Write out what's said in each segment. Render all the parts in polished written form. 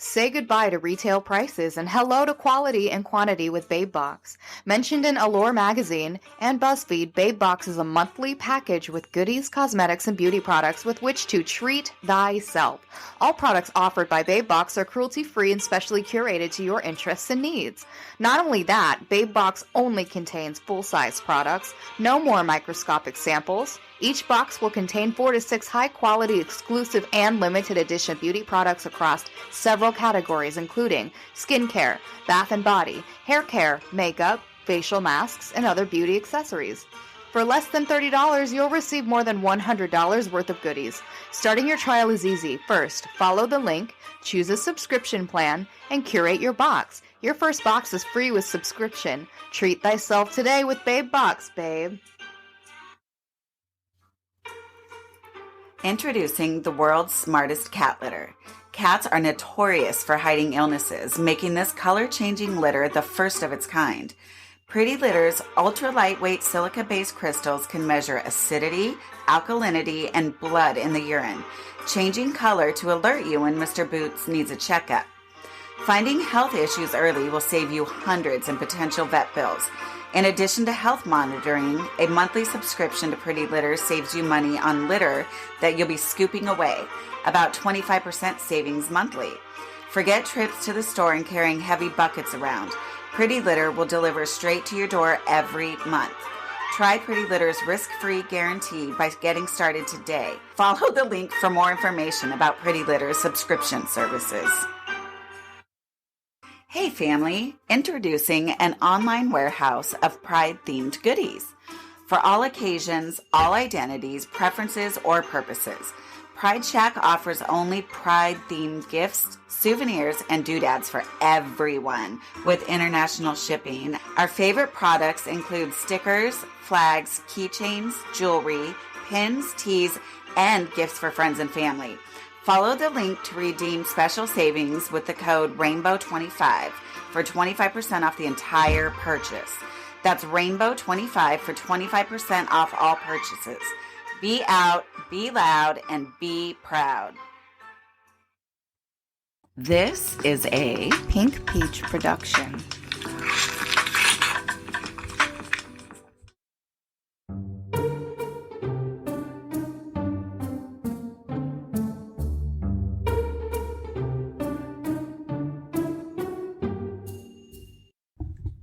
Say goodbye to retail prices and hello to quality and quantity with Babe Box. Mentioned in Allure magazine and BuzzFeed, Babe Box is a monthly package with goodies, cosmetics, and beauty products with which to treat thyself. All products offered by Babe Box are cruelty-free and specially curated to your interests and needs. Not only that, Babe Box only contains full-size products, no more microscopic samples. Each box will contain 4 to 6 high-quality, exclusive, and limited edition beauty products across several categories, including skincare, bath and body, hair care, makeup, facial masks, and other beauty accessories. For less than $30, you'll receive more than $100 worth of goodies. Starting your trial is easy. First, follow the link, choose a subscription plan, and curate your box. Your first box is free with subscription. Treat thyself today with Babe Box, babe. Introducing the world's smartest cat litter. Cats are notorious for hiding illnesses, making this color-changing litter the first of its kind. Pretty Litter's ultra-lightweight silica-based crystals can measure acidity, alkalinity, and blood in the urine, changing color to alert you when Mr. Boots needs a checkup. Finding health issues early will save you hundreds in potential vet bills. In addition to health monitoring, a monthly subscription to Pretty Litter saves you money on litter that you'll be scooping away, about 25% savings monthly. Forget trips to the store and carrying heavy buckets around. Pretty Litter will deliver straight to your door every month. Try Pretty Litter's risk-free guarantee by getting started today. Follow the link for more information about Pretty Litter's subscription services. Hey family, introducing an online warehouse of Pride-themed goodies. For all occasions, all identities, preferences, or purposes, Pride Shack offers only Pride-themed gifts, souvenirs, and doodads for everyone with international shipping. Our favorite products include stickers, flags, keychains, jewelry, pins, tees, and gifts for friends and family. Follow the link to redeem special savings with the code RAINBOW25 for 25% off the entire purchase. That's RAINBOW25 for 25% off all purchases. Be out, be loud, and be proud. This is a Pink Peach production.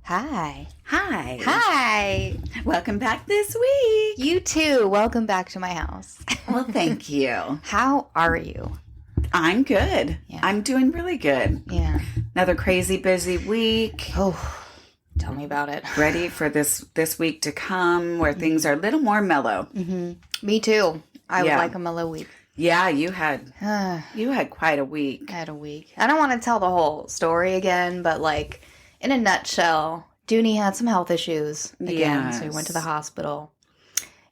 Hi. Hi. Hi. Welcome back this week. You too. Welcome back to my house. Well, thank you. How are you? I'm good. Yeah. I'm doing really good. Yeah. Another crazy busy week. Oh, tell me about it. Ready for this week to come where things are a little more mellow. Mm-hmm. Me too. I would like a mellow week. Yeah, you had quite a week. I had a week. I don't want to tell the whole story again, but like in a nutshell, Dooney had some health issues again, so he went to the hospital.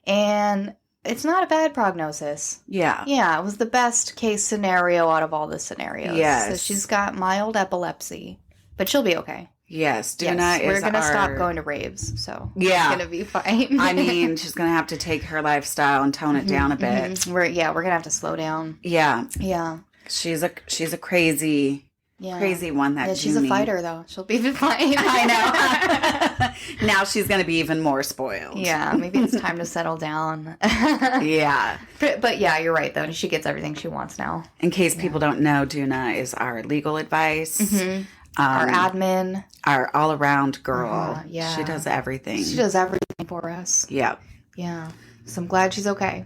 And it's not a bad prognosis. Yeah. Yeah, it was the best case scenario out of all the scenarios. Yes. So she's got mild epilepsy, but she'll be okay. Yes, Doona is we're going to stop going to raves, so yeah. it's going to be fine. I mean, she's going to have to take her lifestyle and tone it down a bit. Mm-hmm. We're going to have to slow down. Yeah. Yeah. She's a crazy one, that she's Dooney. A fighter, though. She'll be fine. I know. Now she's going to be even more spoiled. Yeah, maybe it's time to settle down. Yeah. But yeah, you're right, though. She gets everything she wants now. In case people don't know, Doona is our legal advice. Mm-hmm. Our admin. Our all-around girl. Yeah. She does everything. She does everything for us. Yeah. Yeah. So I'm glad she's okay.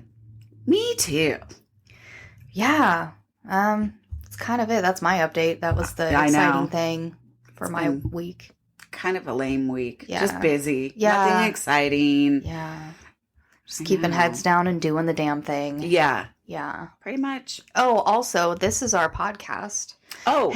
Me too. Yeah. That's kind of it. That's my update. That was the exciting thing for my week. Kind of a lame week. Yeah. Just busy. Yeah. Nothing exciting. Yeah. Just keeping heads down and doing the damn thing. Yeah. Yeah. Pretty much. Oh, also, this is our podcast. Oh,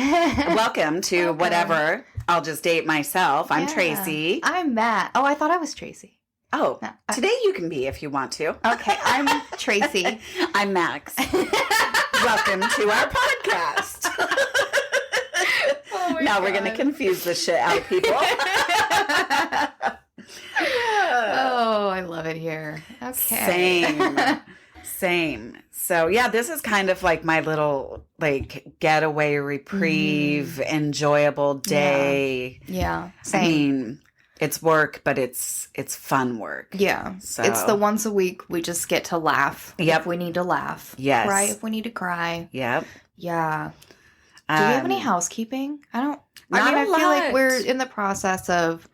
welcome to whatever. I'll just date myself. I'm Tracy. I'm Matt. Oh, I thought I was Tracy. Oh, today you can be if you want to. Okay, I'm Tracy. I'm Max. Welcome to our podcast. Now we're going to confuse the shit out of people. Oh, I love it here. Okay. Same. So yeah, this is kind of like my little like getaway reprieve, enjoyable day. Yeah. I Same. mean, it's work, but it's fun work. Yeah. So It's the once a week we just get to laugh Yep. if we need to laugh. Yes. Cry if we need to cry. Yep. Yeah. Do we have any housekeeping? I feel like lot. we're in the process of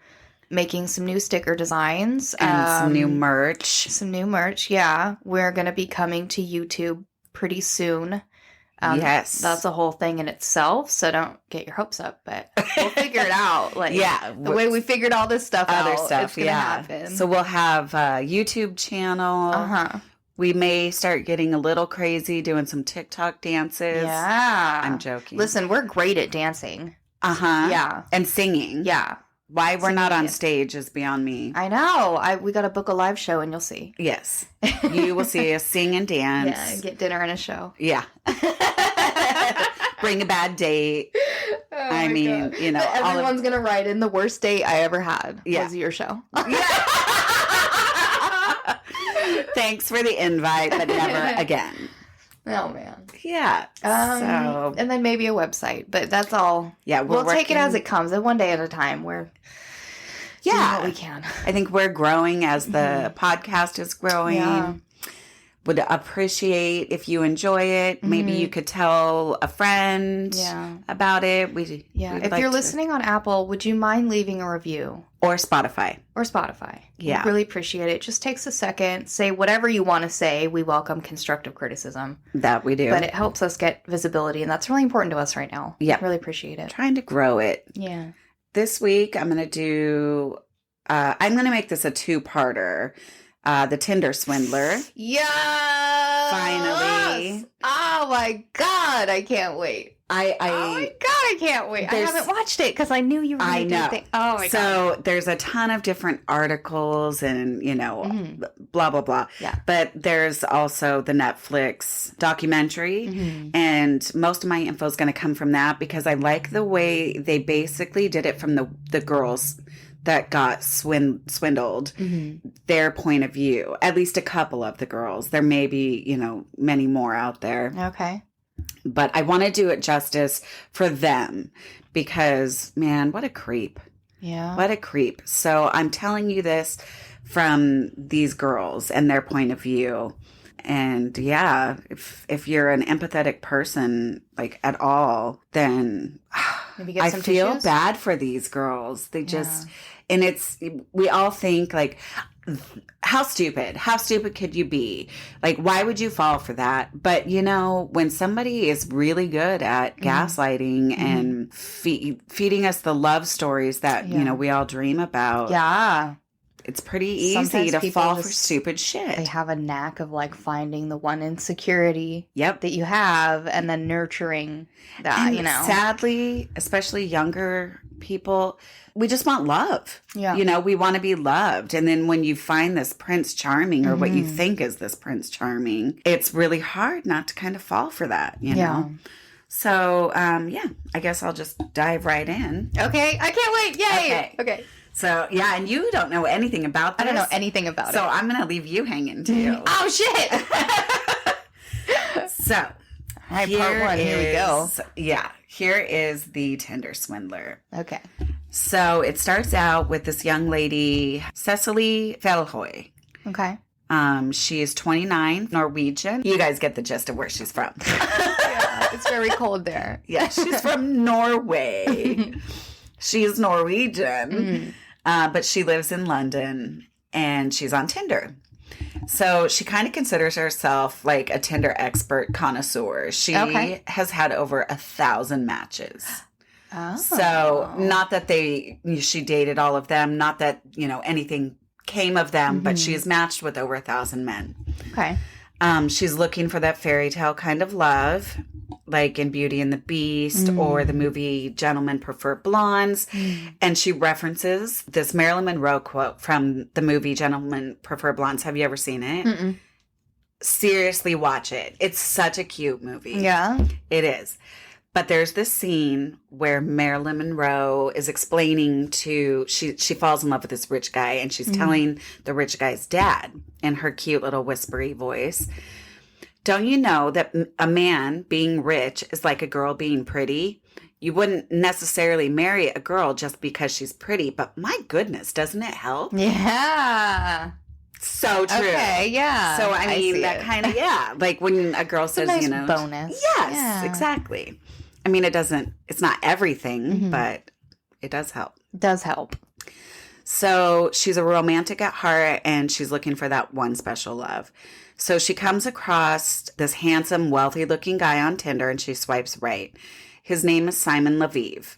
making some new sticker designs. and some new merch. Some new merch, yeah. We're going to be coming to YouTube pretty soon. Yes. That's a whole thing in itself, so don't get your hopes up, but we'll figure it out. Like, Yeah. the way we figured all this stuff Other out, stuff, it's going to happen. So we'll have a YouTube channel. uh-huh. We may start getting a little crazy doing some TikTok dances. Yeah. I'm joking. Listen, we're great at dancing. Uh-huh. Yeah. And singing. Yeah. Why we're not on Singing. stage is beyond me. I know. We got to book a live show and you'll see. Yes. You will see us sing and Yeah, dance. and get dinner and a show. Yeah. Bring a bad date. Oh I my mean, God. you know, But all of- everyone's gonna write in the worst date I ever had. Yeah. Was your show. Yeah. Thanks for the invite, but never again. Oh man. Yeah. So and then maybe a website, but that's all. yeah, We'll take it as working- it comes, and one day at a time. We're doing Yeah. what we can. I think we're growing as the podcast is growing. Yeah. Would appreciate if you enjoy it. Maybe you could tell a friend Yeah. about it. Yeah. we'd If like you're to- listening on Apple, would you mind leaving a review? or Spotify. Or Spotify. Yeah. We'd really appreciate it. Just takes a second. Say whatever you want to say. We welcome constructive criticism. That we do. But it helps us get visibility, and that's really important to us right now. Yeah. Really appreciate it. Trying to grow it. Yeah. This week I'm going to do I'm going to make this a two-parter. The Tinder Swindler. Yeah. Finally. Oh my God. I can't wait. Oh my God. I can't wait. I There's- haven't watched it because I knew you were I going to know. do Oh my God. So there's a ton of different articles and, you know, blah, blah, blah. Yeah. But there's also the Netflix documentary. Mhm. And most of my info is going to come from that because I like the way they basically did it from the girls that got swindled, their point of view. At least a couple of the girls. There may be, you know, many more out there. Okay. But I want to do it justice for them because, man, what a creep. Yeah. What a creep. So I'm telling you this from these girls and their point of view. And yeah, if you're an empathetic person, like at all, then Maybe get I some feel tissues? bad for these girls. They just, and we all think like, how stupid could you be? Like, why would you fall for that? But you know, when somebody is really good at gaslighting and feeding us the love stories that, you know, we all dream about. Yeah. It's pretty easy Sometimes to people fall for just- stupid shit. They have a knack of like finding the one insecurity Yep. that you have and then nurturing that, And you know. sadly, especially younger people, we just want love. Yeah. You know, we want to be loved. And then when you find this Prince Charming or what you think is this Prince Charming, it's really hard not to kind of fall for that, you know? So, yeah, I guess I'll just dive right in. Okay. I can't wait. Yay. Okay. So, yeah, and you don't know anything about this. I don't know anything about So it. I'm going to leave you hanging too. Oh, shit. So, All right, part one. Here we go. Yeah, here is the Tinder Swindler. Okay. So it starts out with this young lady, Cecily Felhoy. Okay. She is 29, Norwegian. You guys get the gist of where she's from. Yeah, it's very cold there. Yeah, she's from Norway. She's Norwegian, but she lives in London and she's on Tinder. So she kind of considers herself like a Tinder expert connoisseur. She has had over 1,000 matches. Oh. So not that she dated all of them, not that, you know, anything came of them, but she has matched with over 1,000 men. Okay. She's looking for that fairy tale kind of love, like in Beauty and the Beast or the movie Gentlemen Prefer Blondes. And she references this Marilyn Monroe quote from the movie Gentlemen Prefer Blondes. Have you ever seen it? Mm-mm. Seriously, watch it. It's such a cute movie. Yeah. It is. But there's this scene where Marilyn Monroe is explaining she falls in love with this rich guy and she's telling the rich guy's dad in her cute little whispery voice, Don't you know that a man being rich is like a girl being pretty? You wouldn't necessarily marry a girl just because she's pretty, but my goodness, doesn't it help? Yeah. So true. Okay, yeah. So, I mean, that kind of, yeah. Like when a girl says, nice you know. bonus. Yes, Yeah. exactly. I mean, it's not everything, but it does help. It does help. So she's a romantic at heart and she's looking for that one special love. So she comes across this handsome, wealthy looking guy on Tinder and she swipes right. His name is Simon Lviv.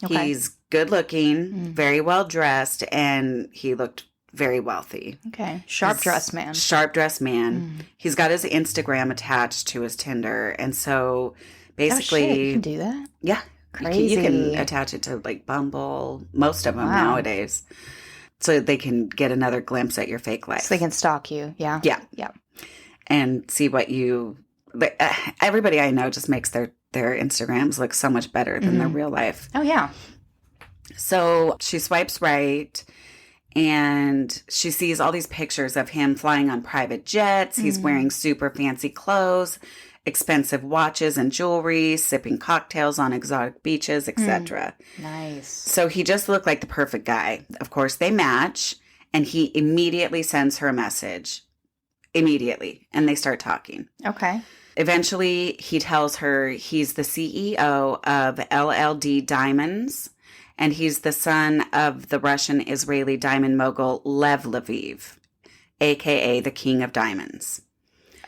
Okay. He's good looking, very well dressed, and he looked very wealthy. Okay. Sharp dressed man. Sharp dressed man. He's got his Instagram attached to his Tinder. And so basically. Oh, shit. You can do that? Yeah. Crazy. You can attach it to like Bumble, most of them nowadays. So they can get another glimpse at your fake life. So they can stalk you. Yeah. Yeah. Yeah. And see what you. Everybody I know just makes their Instagrams look so much better than their real life. Oh, yeah. So she swipes right and she sees all these pictures of him flying on private jets. He's wearing super fancy clothes, expensive watches and jewelry, sipping cocktails on exotic beaches, etc. Nice. So he just looked like the perfect guy. Of course, they match and he immediately sends her a message. Immediately. And they start talking. Okay. Eventually, he tells her he's the CEO of LLD Diamonds, and he's the son of the Russian-Israeli diamond mogul Lev Lviv, a.k.a. the King of Diamonds.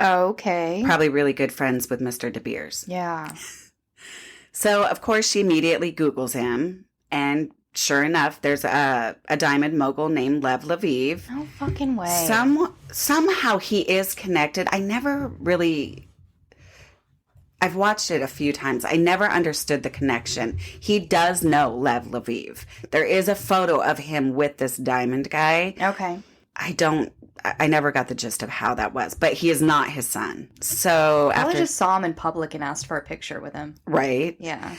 Okay. Probably really good friends with Mr. De Beers. Yeah. So, of course, she immediately Googles him, and sure enough, there's a diamond mogul named Lev Lviv. No fucking way. Somehow he is connected. I've watched it a few times. I never understood the connection. He does know Lev Lviv. There is a photo of him with this diamond guy. Okay. I never got the gist of how that was, but he is not his son. So I after just saw him in public and asked for a picture with him. right, Yeah.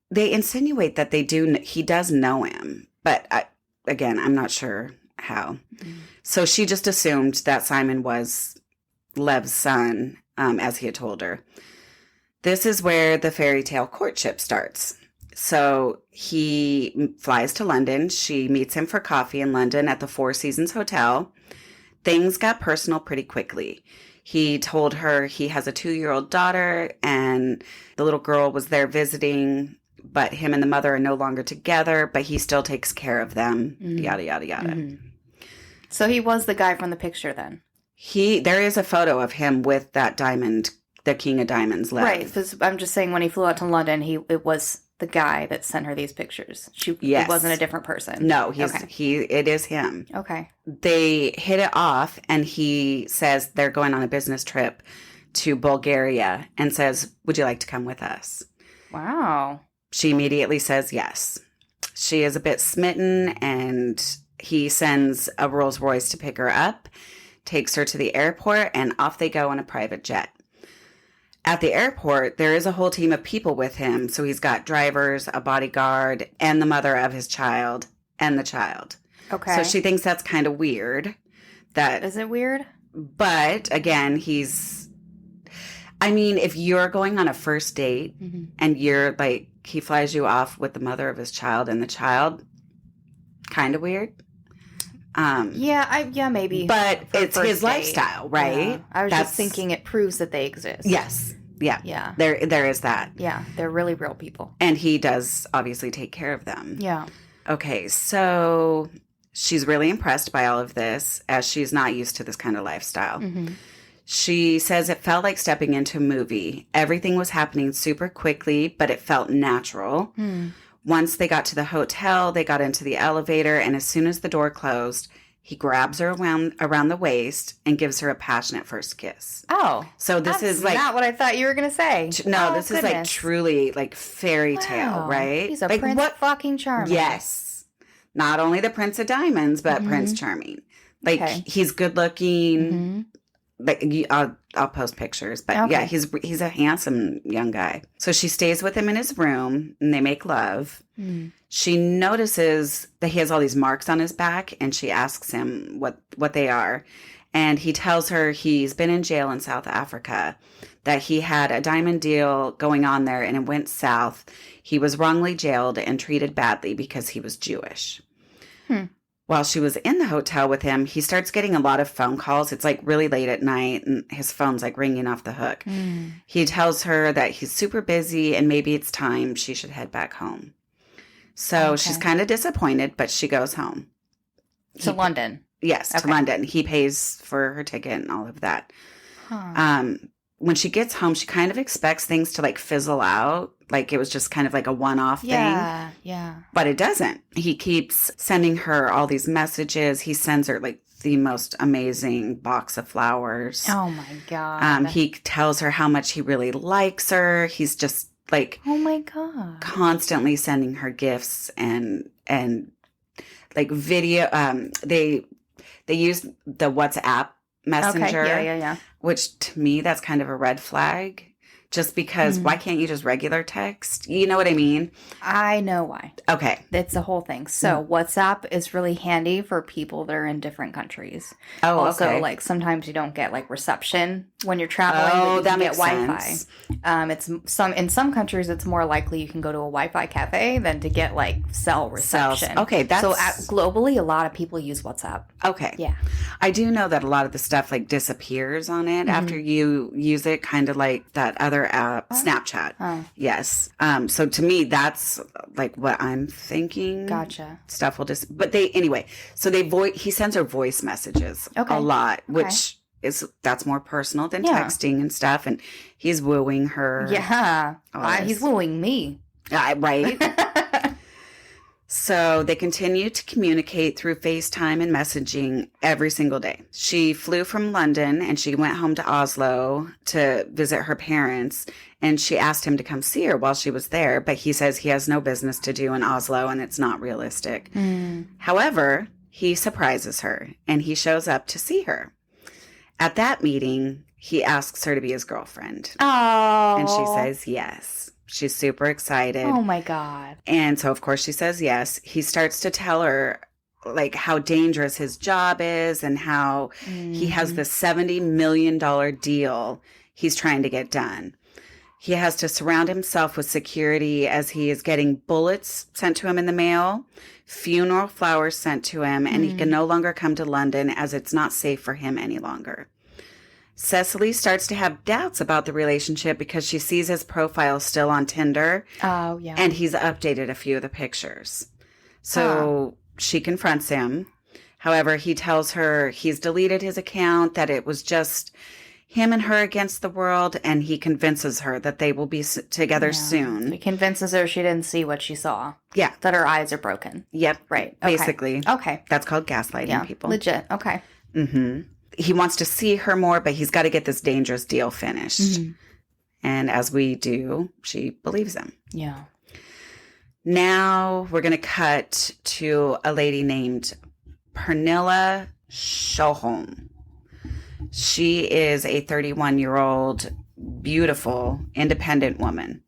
they insinuate that he does know him, but I'm not sure how. So she just assumed that Simon was Lev's son, as he had told her. This is where the fairy tale courtship starts. So he flies to London. She meets him for coffee in London at the Four Seasons Hotel. Things got personal pretty quickly. He told her he has a 2-year-old daughter and the little girl was there visiting, but him and the mother are no longer together, but he still takes care of them, yada, yada, yada. So he was the guy from the picture then? There is a photo of him with that diamond, the King of Diamonds, Lev. Right, because I'm just saying when he flew out to London, it was the guy that sent her these pictures. Yes. It wasn't a different person. No, it is him. Okay. They hit it off, and he says they're going on a business trip to Bulgaria and says, would you like to come with us? Wow. She immediately says yes. She is a bit smitten, and he sends a Rolls Royce to pick her up, takes her to the airport, and off they go on a private jet. At the airport, there is a whole team of people with him. So he's got drivers, a bodyguard, and the mother of his child, and the child. Okay. So she thinks that's kind of weird. Is it weird? But again, if you're going on a first date and you're like, he flies you off with the mother of his child and the child, kind of weird. Yeah, maybe. But it's his date. Lifestyle, right? Yeah. I was just thinking it proves that they exist. Yes. Yeah. Yeah. There is that. Yeah, they're really real people. And he does obviously take care of them. Yeah. Okay, so she's really impressed by all of this as she's not used to this kind of lifestyle. She says it felt like stepping into a movie. Everything was happening super quickly, but it felt natural. Once they got to the hotel, they got into the elevator, and as soon as the door closed, he grabs her around the waist and gives her a passionate first kiss. Oh. So this is like not what I thought you were going to say. No, this is like truly like fairy tale, right? He's a like Prince fucking Charming. Yes. Not only the Prince of Diamonds, but Prince Charming. Like he's good looking. Like I'll post pictures, but yeah, he's a handsome young guy. So she stays with him in his room, and they make love. She notices that he has all these marks on his back, and she asks him what they are, And he tells her he's been in jail in South Africa, that he had a diamond deal going on there and it went south. He was wrongly jailed and treated badly because he was Jewish. While she was in the hotel with him, he starts getting a lot of phone calls. It's like really late at night and his phone's like ringing off the hook. He tells her that he's super busy and maybe it's time she should head back home. So she's kind of disappointed, but she goes home. To London. Yes, to London. He pays for her ticket and all of that. When she gets home, she kind of expects things to like fizzle out. Like it was just kind of like a one-off thing. Yeah. But it doesn't. He keeps sending her all these messages. He sends her like the most amazing box of flowers. Oh my God. He tells her how much he really likes her. He's just like, oh my God, constantly sending her gifts and like video. They use the WhatsApp messenger. Okay. Yeah. Which to me, that's kind of a red flag. Just because, why can't you just regular text? You know what I mean? I know why. Okay. It's the whole thing. So WhatsApp is really handy for people that are in different countries. Oh, also, okay. like sometimes you don't get like reception when you're traveling. But Oh, you that can makes get Wi-Fi. sense. In some countries, it's more likely you can go to a Wi-Fi cafe than to get like cell reception. Okay, that's... Globally, a lot of people use WhatsApp. Okay. Yeah. I do know that a lot of the stuff like disappears on it after you use it, kind of like that other app, Snapchat. Oh. Yes. So to me, that's like what I'm thinking. Gotcha. Stuff will just, but anyway, so he sends her voice messages a lot, which that's more personal than texting and stuff. And he's wooing her. Yeah. He's wooing me. Right. So they continue to communicate through FaceTime and messaging every single day. She flew from London and she went home to Oslo to visit her parents. And she asked him to come see her while she was there. But he says he has no business to do in Oslo and it's not realistic. However, he surprises her and he shows up to see her. At that meeting, he asks her to be his girlfriend. Oh. And she says yes. She's super excited. Oh my God. And so, of course, she says yes. He starts to tell her like how dangerous his job is and how he has this $70 million deal he's trying to get done. He has to surround himself with security as he is getting bullets sent to him in the mail, funeral flowers sent to him, and he can no longer come to London as it's not safe for him any longer. Cecily starts to have doubts about the relationship because she sees his profile still on Tinder. Oh, yeah. And he's updated a few of the pictures. So she confronts him. However, he tells her he's deleted his account, that it was just him and her against the world, and he convinces her that they will be together soon. He convinces her she didn't see what she saw. Yeah. That her eyes are broken. Yep. Right. Okay. Basically. Okay. That's called gaslighting people. Legit. Okay. He wants to see her more, but he's got to get this dangerous deal finished. And as we do, she believes him. Yeah. Now we're going to cut to a lady named Pernilla Sjöholm. She is a 31-year-old, beautiful, independent woman.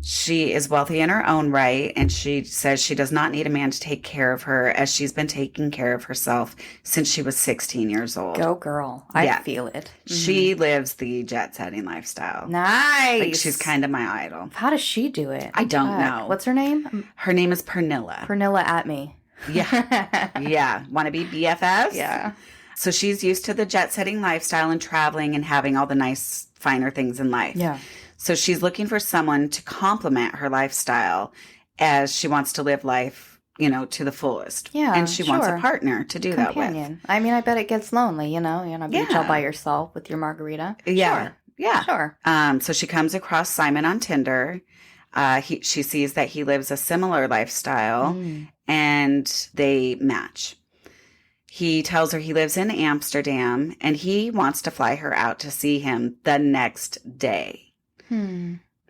She is wealthy in her own right, and she says she does not need a man to take care of her, as she's been taking care of herself since she was 16 years old. Go girl. I feel it. She lives the jet-setting lifestyle. Nice. Like, she's kind of my idol. How does she do it? I don't know. What's her name? Her name is Pernilla. Pernilla at me. Yeah. Yeah. Want to be BFFs? Yeah. So she's used to the jet-setting lifestyle and traveling and having all the nice, finer things in life. Yeah. So she's looking for someone to complement her lifestyle as she wants to live life, to the fullest. Yeah, and she wants a partner to do that with. I mean, I bet it gets lonely, you're on a beach all by yourself with your margarita. Yeah. Sure. Yeah. Sure. So she comes across Simon on Tinder. She sees that he lives a similar lifestyle and they match. He tells her he lives in Amsterdam and he wants to fly her out to see him the next day.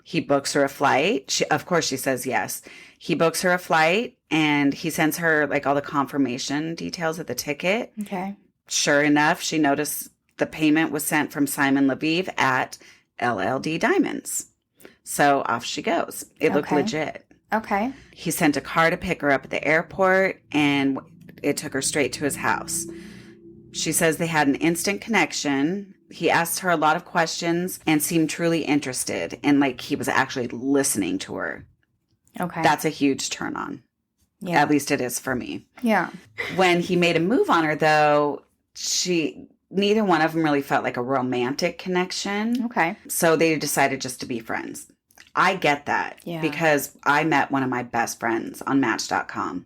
He books her a flight. Of course, she says yes. He books her a flight and he sends her like all the confirmation details of the ticket. Okay. Sure enough, she noticed the payment was sent from Simon Lviv at LLD Diamonds. So off she goes. It looked legit. Okay. He sent a car to pick her up at the airport and it took her straight to his house. She says they had an instant connection. He asked her a lot of questions and seemed truly interested, and like he was actually listening to her. Okay. That's a huge turn on. Yeah. At least it is for me. Yeah. When he made a move on her, though, neither one of them really felt like a romantic connection. Okay. So they decided just to be friends. I get that because I met one of my best friends on Match.com.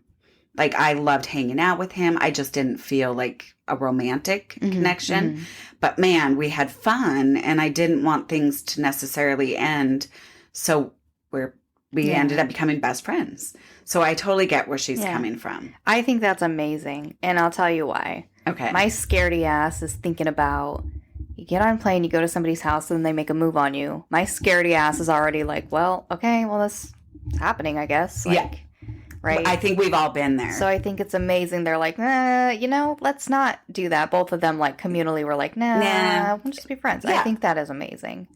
Like, I loved hanging out with him. I just didn't feel like a romantic connection. Mm-hmm. But man, we had fun, and I didn't want things to necessarily end. So we ended up becoming best friends. So I totally get where she's coming from. I think that's amazing. And I'll tell you why. Okay. My scaredy ass is thinking about, you get on a plane, you go to somebody's house, and they make a move on you. My scaredy ass is already like, well, okay, well, that's happening, I guess. Like, right? I think we've all been there. So I think it's amazing. They're like, let's not do that. Both of them, like, communally were like, nah, we'll just be friends. Yeah. I think that is amazing.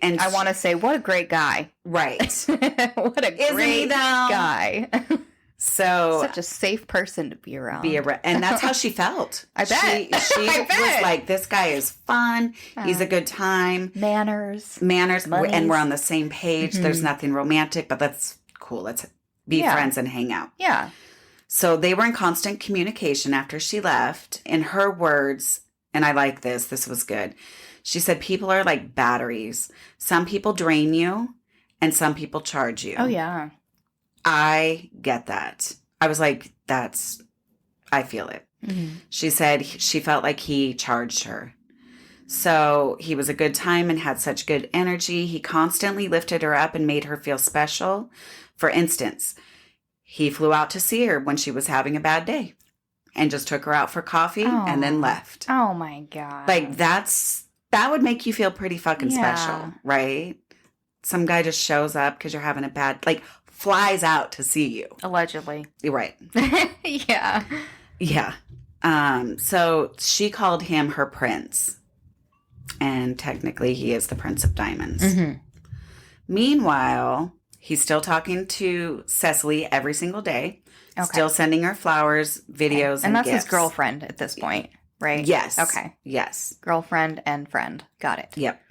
And I want to say, what a great guy. Right. What a great guy. So such a safe person to be around. And that's how she felt. I bet. She was like, this guy is fun. He's a good time. Manners. And we're on the same page. Mm-hmm. There's nothing romantic, but that's cool. Let's be friends and hang out. Yeah. So they were in constant communication after she left. In her words, and I like this was good. She said, people are like batteries. Some people drain you and some people charge you. Oh, yeah. I get that. I was like, I feel it. Mm-hmm. She said she felt like he charged her. So he was a good time and had such good energy. He constantly lifted her up and made her feel special. For instance, he flew out to see her when she was having a bad day and just took her out for coffee and then left. Oh, my God. Like, that would make you feel pretty fucking special, right? Some guy just shows up because you're having a bad, like, flies out to see you. Allegedly. You're right. Yeah. Yeah. So she called him her prince. And technically he is the Prince of Diamonds. Mm-hmm. Meanwhile, he's still talking to Cecily every single day. Okay. Still sending her flowers, videos, and that's gifts. His girlfriend at this point, right? Yes. Okay. Yes. Girlfriend and friend. Got it. Yep.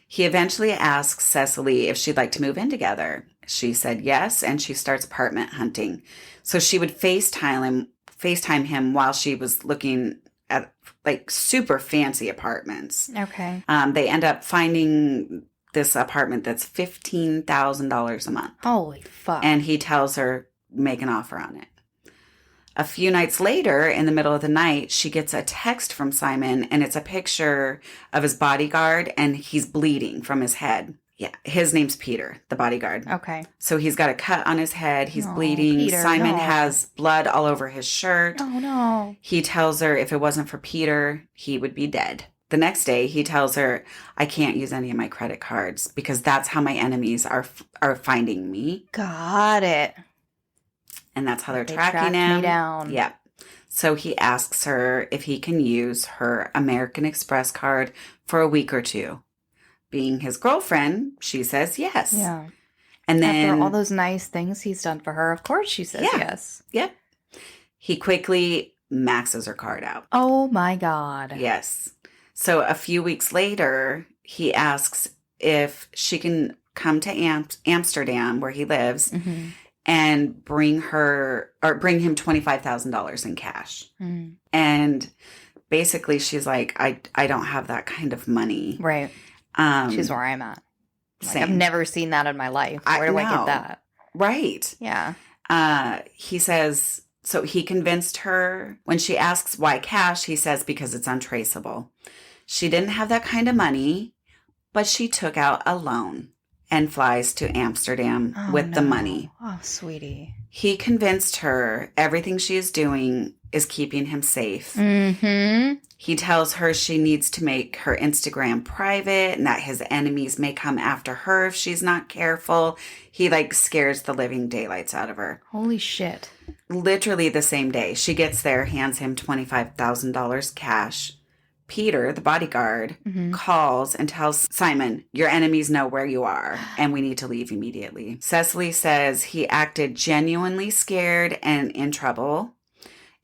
He eventually asks Cecily if she'd like to move in together. She said yes, and she starts apartment hunting. So she would FaceTime him while she was looking at like super fancy apartments. Okay. They end up finding this apartment that's $15,000 a month. Holy fuck. And he tells her, make an offer on it. A few nights later, in the middle of the night, she gets a text from Simon, and it's a picture of his bodyguard, and he's bleeding from his head. Yeah, his name's Peter, the bodyguard. Okay. So he's got a cut on his head. He's bleeding. Peter, Simon has blood all over his shirt. Oh, no. He tells her if it wasn't for Peter, he would be dead. The next day, he tells her, I can't use any of my credit cards because that's how my enemies are finding me. Got it. And that's how they're tracking him. Me down. Yep. So he asks her if he can use her American Express card for a week or two. Being his girlfriend, she says yes. Yeah. And then after all those nice things he's done for her, of course she says yes. Yep. He quickly maxes her card out. Oh my God. Yes. So a few weeks later, he asks if she can come to Amsterdam, where he lives, and bring him $25,000 in cash. Mm. And basically she's like, I don't have that kind of money. Right. She's where I'm at. Like, I've never seen that in my life. Where do I get that? Right. Yeah. He says, so he convinced her. When she asks why cash, he says because it's untraceable. She didn't have that kind of money, but she took out a loan and flies to Amsterdam with the money. Oh, sweetie. He convinced her everything she is doing is keeping him safe. Mm-hmm. He tells her she needs to make her Instagram private and that his enemies may come after her if she's not careful. He scares the living daylights out of her. Holy shit. Literally the same day. She gets there, hands him $25,000 cash. Peter, the bodyguard, calls and tells Simon, your enemies know where you are and we need to leave immediately. Cecily says he acted genuinely scared and in trouble.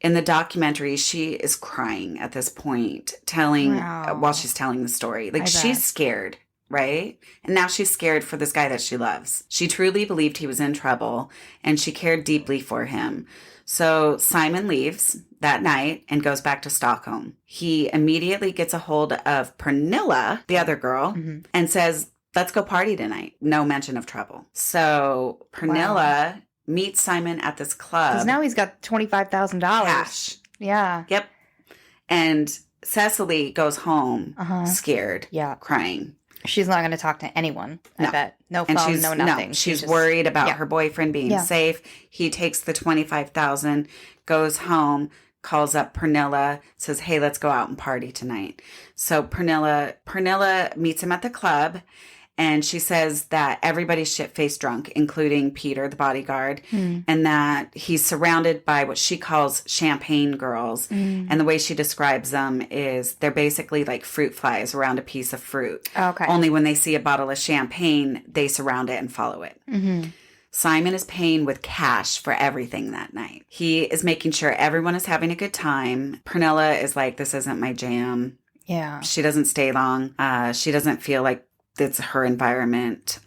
In the documentary, she is crying at this point, Wow. while she's telling the story. Like, I bet. she's scared, right? And now she's scared for this guy that she loves. She truly believed he was in trouble, and she cared deeply for him. So Simon leaves that night and goes back to Stockholm. He immediately gets a hold of Pernilla, the other girl, Mhm. and says, let's go party tonight. No mention of trouble. So Pernilla meets Simon at this club. Because now he's got $25,000. Cash. Yeah. Yep. And Cecily goes home scared, Yeah. crying. She's not going to talk to anyone, I No. bet. No And phone, no nothing. she's just- worried about yeah. her boyfriend being Yeah. safe. He takes the 25,000, goes home, calls up Pernilla, says, hey, let's go out and party tonight. So Pernilla meets him at the club, and she says that everybody's shit-faced drunk, including Peter, the bodyguard, and that he's surrounded by what she calls champagne girls. And the way she describes them is they're basically like fruit flies around a piece of fruit. Okay. Only when they see a bottle of champagne, they surround it and follow it. Mm-hmm. Simon is paying with cash for everything that night. He is making sure everyone is having a good time. Pernilla is like, this isn't my jam. Yeah. She doesn't stay long. She doesn't feel like it's her environment.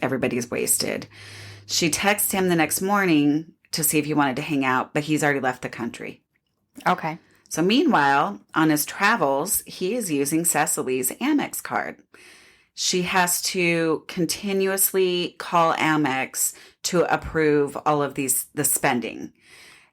Everybody's wasted. She texts him the next morning to see if he wanted to hang out, but he's already left the country. Okay. So meanwhile, on his travels, he is using Cecily's Amex card. She has to continuously call Amex to approve all of the spending.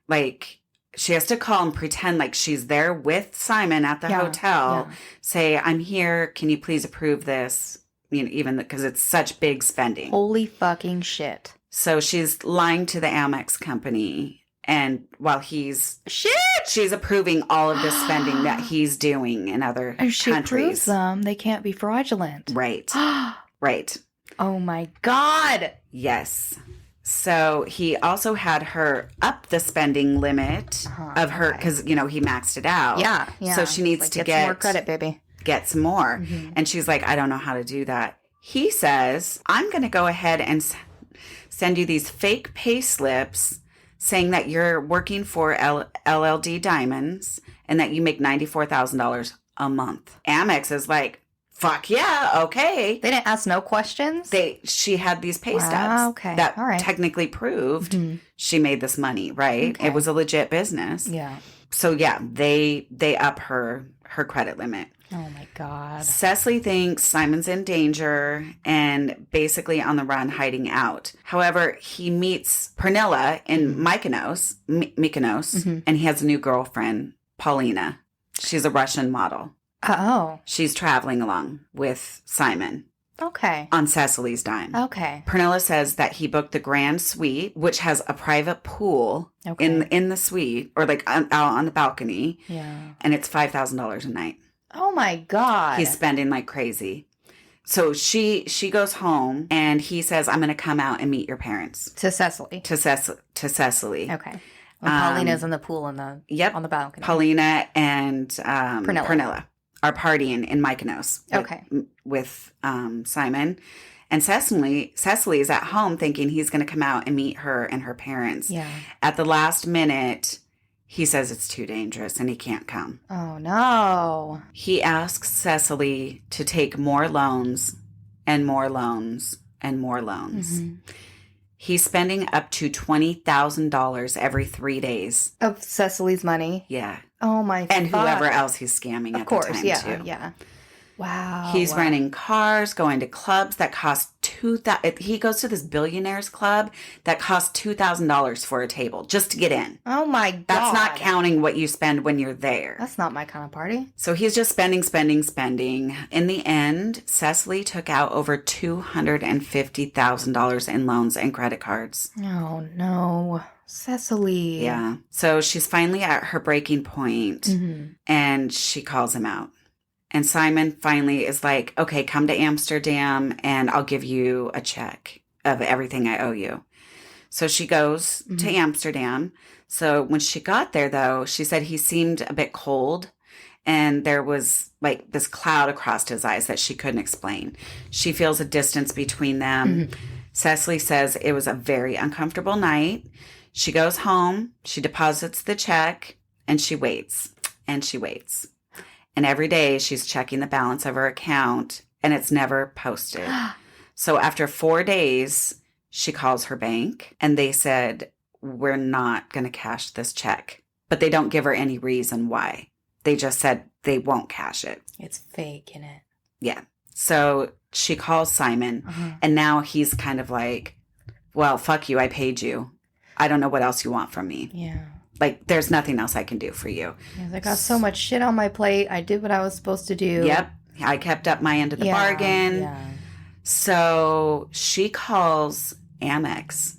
Like, she has to call and pretend like she's there with Simon at the hotel. Yeah. Say, I'm here. Can you please approve this? You know, even because it's such big spending. Holy fucking shit. So she's lying to the Amex company. And while she's approving all of this spending that he's doing in other If she approves countries. them, they can't be fraudulent. Right. Right. Oh my God. Yes. So he also had her up the spending limit of her, because, you know, he maxed it out. Yeah. Yeah. So she needs Like, to get some more credit, baby. get some more. And she's like, I don't know how to do that. He says, I'm going to go ahead and send you these fake pay slips saying that you're working for LLD Diamonds and that you make $94,000 a month. Amex is like, fuck yeah, okay. They didn't ask no questions? She had these pay stubs okay. that All right. technically proved she made this money, right? Okay. It was a legit business. Yeah. So yeah, they up her credit limit. Oh my God. Cecily thinks Simon's in danger and basically on the run, hiding out. However, he meets Pernilla in Mykonos, and he has a new girlfriend, Paulina. She's a Russian model. Oh. She's traveling along with Simon Okay. on Cecily's dime. Okay. Pernilla says that he booked the grand suite, which has a private pool in the suite, or like out on the balcony, Yeah. and it's $5,000 a night. Oh my God. He's spending like crazy. So she goes home, and he says, I'm going to come out and meet your parents. To Cecily. To Cecily. Okay. When Paulina's in the pool on the balcony. Paulina and Pernilla are partying in Mykonos with Simon. And Cecily is at home thinking he's going to come out and meet her and her parents. Yeah. At the last minute, he says it's too dangerous and he can't come. Oh no. He asks Cecily to take more loans and more loans and more loans. He's spending up to $20,000 every 3 days. Of Cecily's money. Yeah. Oh my God. And whoever else he's scamming at the time, too. Yeah. Wow. He's renting cars, going to clubs that cost $2,000. He goes to this billionaires club that costs $2,000 for a table just to get in. Oh my God. That's not counting what you spend when you're there. That's not my kind of party. So he's just spending. In the end, Cecily took out over $250,000 in loans and credit cards. Oh no. Cecily. Yeah. So she's finally at her breaking point, and she calls him out. And Simon finally is like, okay, come to Amsterdam and I'll give you a check of everything I owe you. So she goes to Amsterdam. So when she got there, though, she said he seemed a bit cold and there was like this cloud across his eyes that she couldn't explain. She feels a distance between them. Cecily says it was a very uncomfortable night. She goes home, she deposits the check, and she waits. And she waits. And every day she's checking the balance of her account, and it's never posted. So after 4 days, she calls her bank, and they said, we're not going to cash this check. But they don't give her any reason why. They just said they won't cash it. It's fake, isn't it? Yeah. So she calls Simon, and now he's kind of like, well, fuck you. I paid you. I don't know what else you want from me. Yeah. Like, there's nothing else I can do for you. I got so much shit on my plate. I did what I was supposed to do. Yep. I kept up my end of the bargain. Yeah. So she calls Amex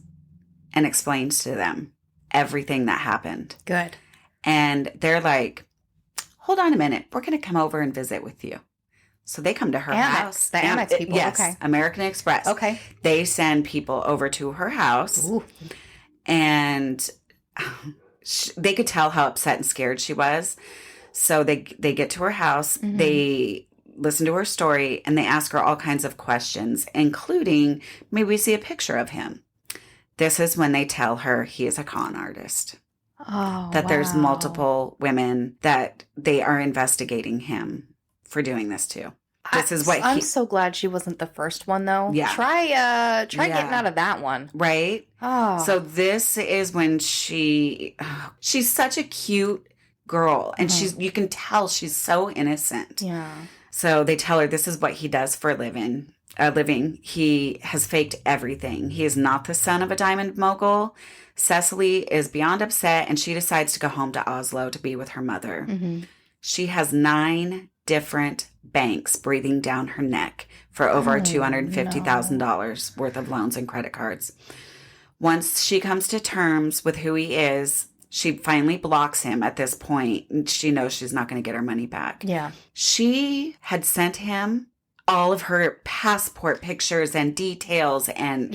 and explains to them everything that happened. Good. And they're like, hold on a minute. We're going to come over and visit with you. So they come to her house. The Amex people. Yes. Okay. American Express. Okay. They send people over to her house. Ooh. And they could tell how upset and scared she was. So they get to her house. Mm-hmm. They listen to her story, and they ask her all kinds of questions, including, may we see a picture of him? This is when they tell her he is a con artist. Oh, That there's wow. multiple women that they are investigating him for doing this to. This is what I'm so glad she wasn't the first one, though. Yeah. Try Yeah. getting out of that one. Right? Oh. So this is when she's such a cute girl, and you can tell she's so innocent. Yeah. So they tell her this is what he does for a living. He has faked everything. He is not the son of a diamond mogul. Cecily is beyond upset, and she decides to go home to Oslo to be with her mother. Mm-hmm. She has 9 different banks breathing down her neck for over $250,000 worth of loans and credit cards. Once she comes to terms with who he is, she finally blocks him at this point, and she knows she's not going to get her money back. Yeah. She had sent him all of her passport pictures and details and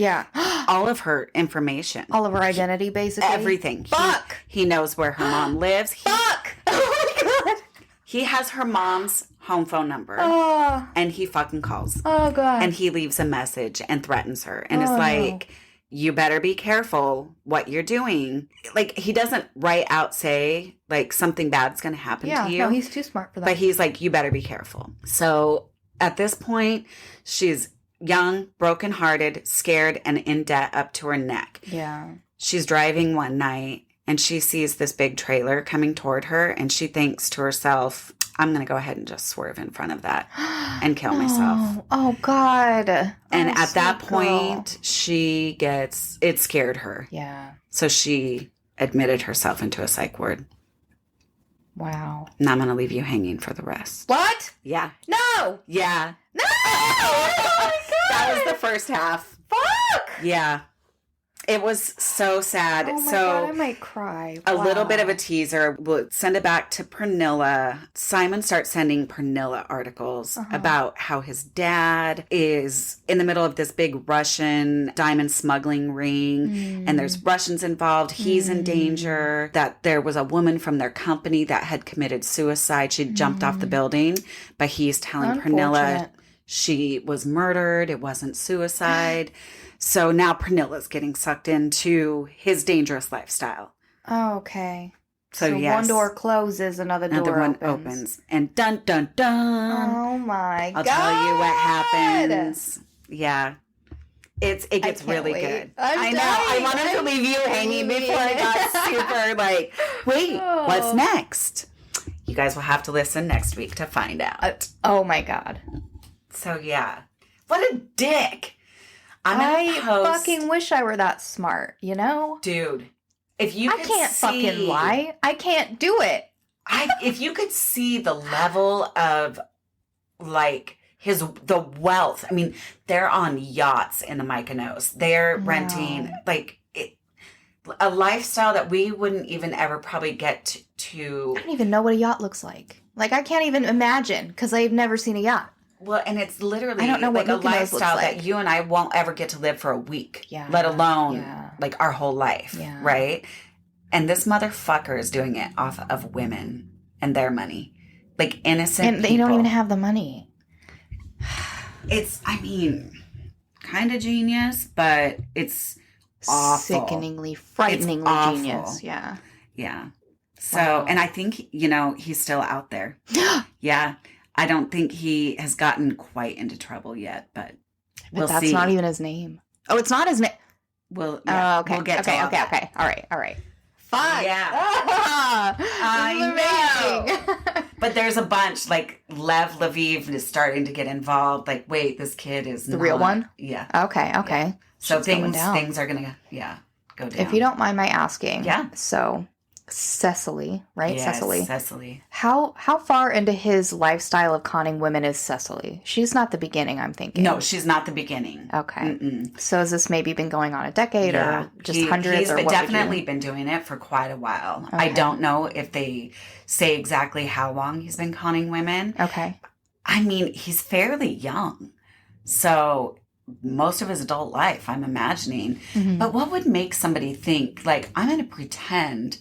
all of her information. All of her identity, basically. Everything. Fuck! He knows where her mom lives. Fuck! Oh my god! He has her mom's home phone number. Oh. And he fucking calls. Oh god. And he leaves a message and threatens her. And it's no. like, you better be careful what you're doing. Like, he doesn't right out say, like, something bad's going to happen to you. No, he's too smart for that. But he's like, you better be careful. So at this point, she's young, brokenhearted, scared, and in debt up to her neck. Yeah. She's driving one night, and she sees this big trailer coming toward her, and she thinks to herself, I'm going to go ahead and just swerve in front of that and kill myself. Oh God. And at that point, it scared her. Yeah. So she admitted herself into a psych ward. Wow. And I'm going to leave you hanging for the rest. What? Yeah. No. Yeah. No. Oh my God. That was the first half. Fuck. Yeah. It was so sad. Oh my so God, I might cry. a little bit of a teaser. We'll send it back to Pernilla. Simon starts sending Pernilla articles about how his dad is in the middle of this big Russian diamond smuggling ring, and there's Russians involved. He's in danger. That there was a woman from their company that had committed suicide. She jumped off the building, but he's telling Pernilla she was murdered. It wasn't suicide. So now Pernilla's getting sucked into his dangerous lifestyle. Oh, okay. So yes. One door closes, another one opens. And dun, dun, dun. Oh, my God. I'll tell you what happens. Yeah. It gets really good. I know. I wanted to leave you hanging before I got super like, wait, what's next? You guys will have to listen next week to find out. Oh, my God. So, yeah. What a dick. I fucking wish I were that smart, you know? Dude, if you could can't fucking lie. I can't do it. If you could see the level of, like, the wealth. I mean, they're on yachts in the Mykonos. They're renting, like, a lifestyle that we wouldn't even ever probably get to. I don't even know what a yacht looks like. Like, I can't even imagine, because I've never seen a yacht. Well, and it's literally I don't know like what a lifestyle that you and I won't ever get to live for a week, let alone like our whole life, right? And this motherfucker is doing it off of women and their money, like innocent and they people. don't even have the money. It's, I mean, kind of genius, but it's awful. Sickeningly, frighteningly genius. Yeah. Yeah. So, Wow. and I think, he's still out there. Yeah. I don't think he has gotten quite into trouble yet, but we'll that's see. not even his name. Oh, it's not his name. We'll Okay. We'll get to all that. Okay. All right. Fun. Yeah. I know. But there's a bunch, like Lev Lviv is starting to get involved. Like, wait, this kid is the real one? Yeah. Okay. Yeah. So Shit's things are going to, go down. If you don't mind my asking. Yeah. So, Cecily, right? Yes, Cecily. Cecily. How far into his lifestyle of conning women is Cecily? She's not the beginning, I'm thinking. No, she's not the beginning. Okay. Mm-mm. So has this maybe been going on a decade or just hundreds? He's or what definitely been doing it for quite a while. Okay. I don't know if they say exactly how long he's been conning women. Okay. I mean, he's fairly young. So most of his adult life, I'm imagining. Mm-hmm. But what would make somebody think, like, I'm going to pretend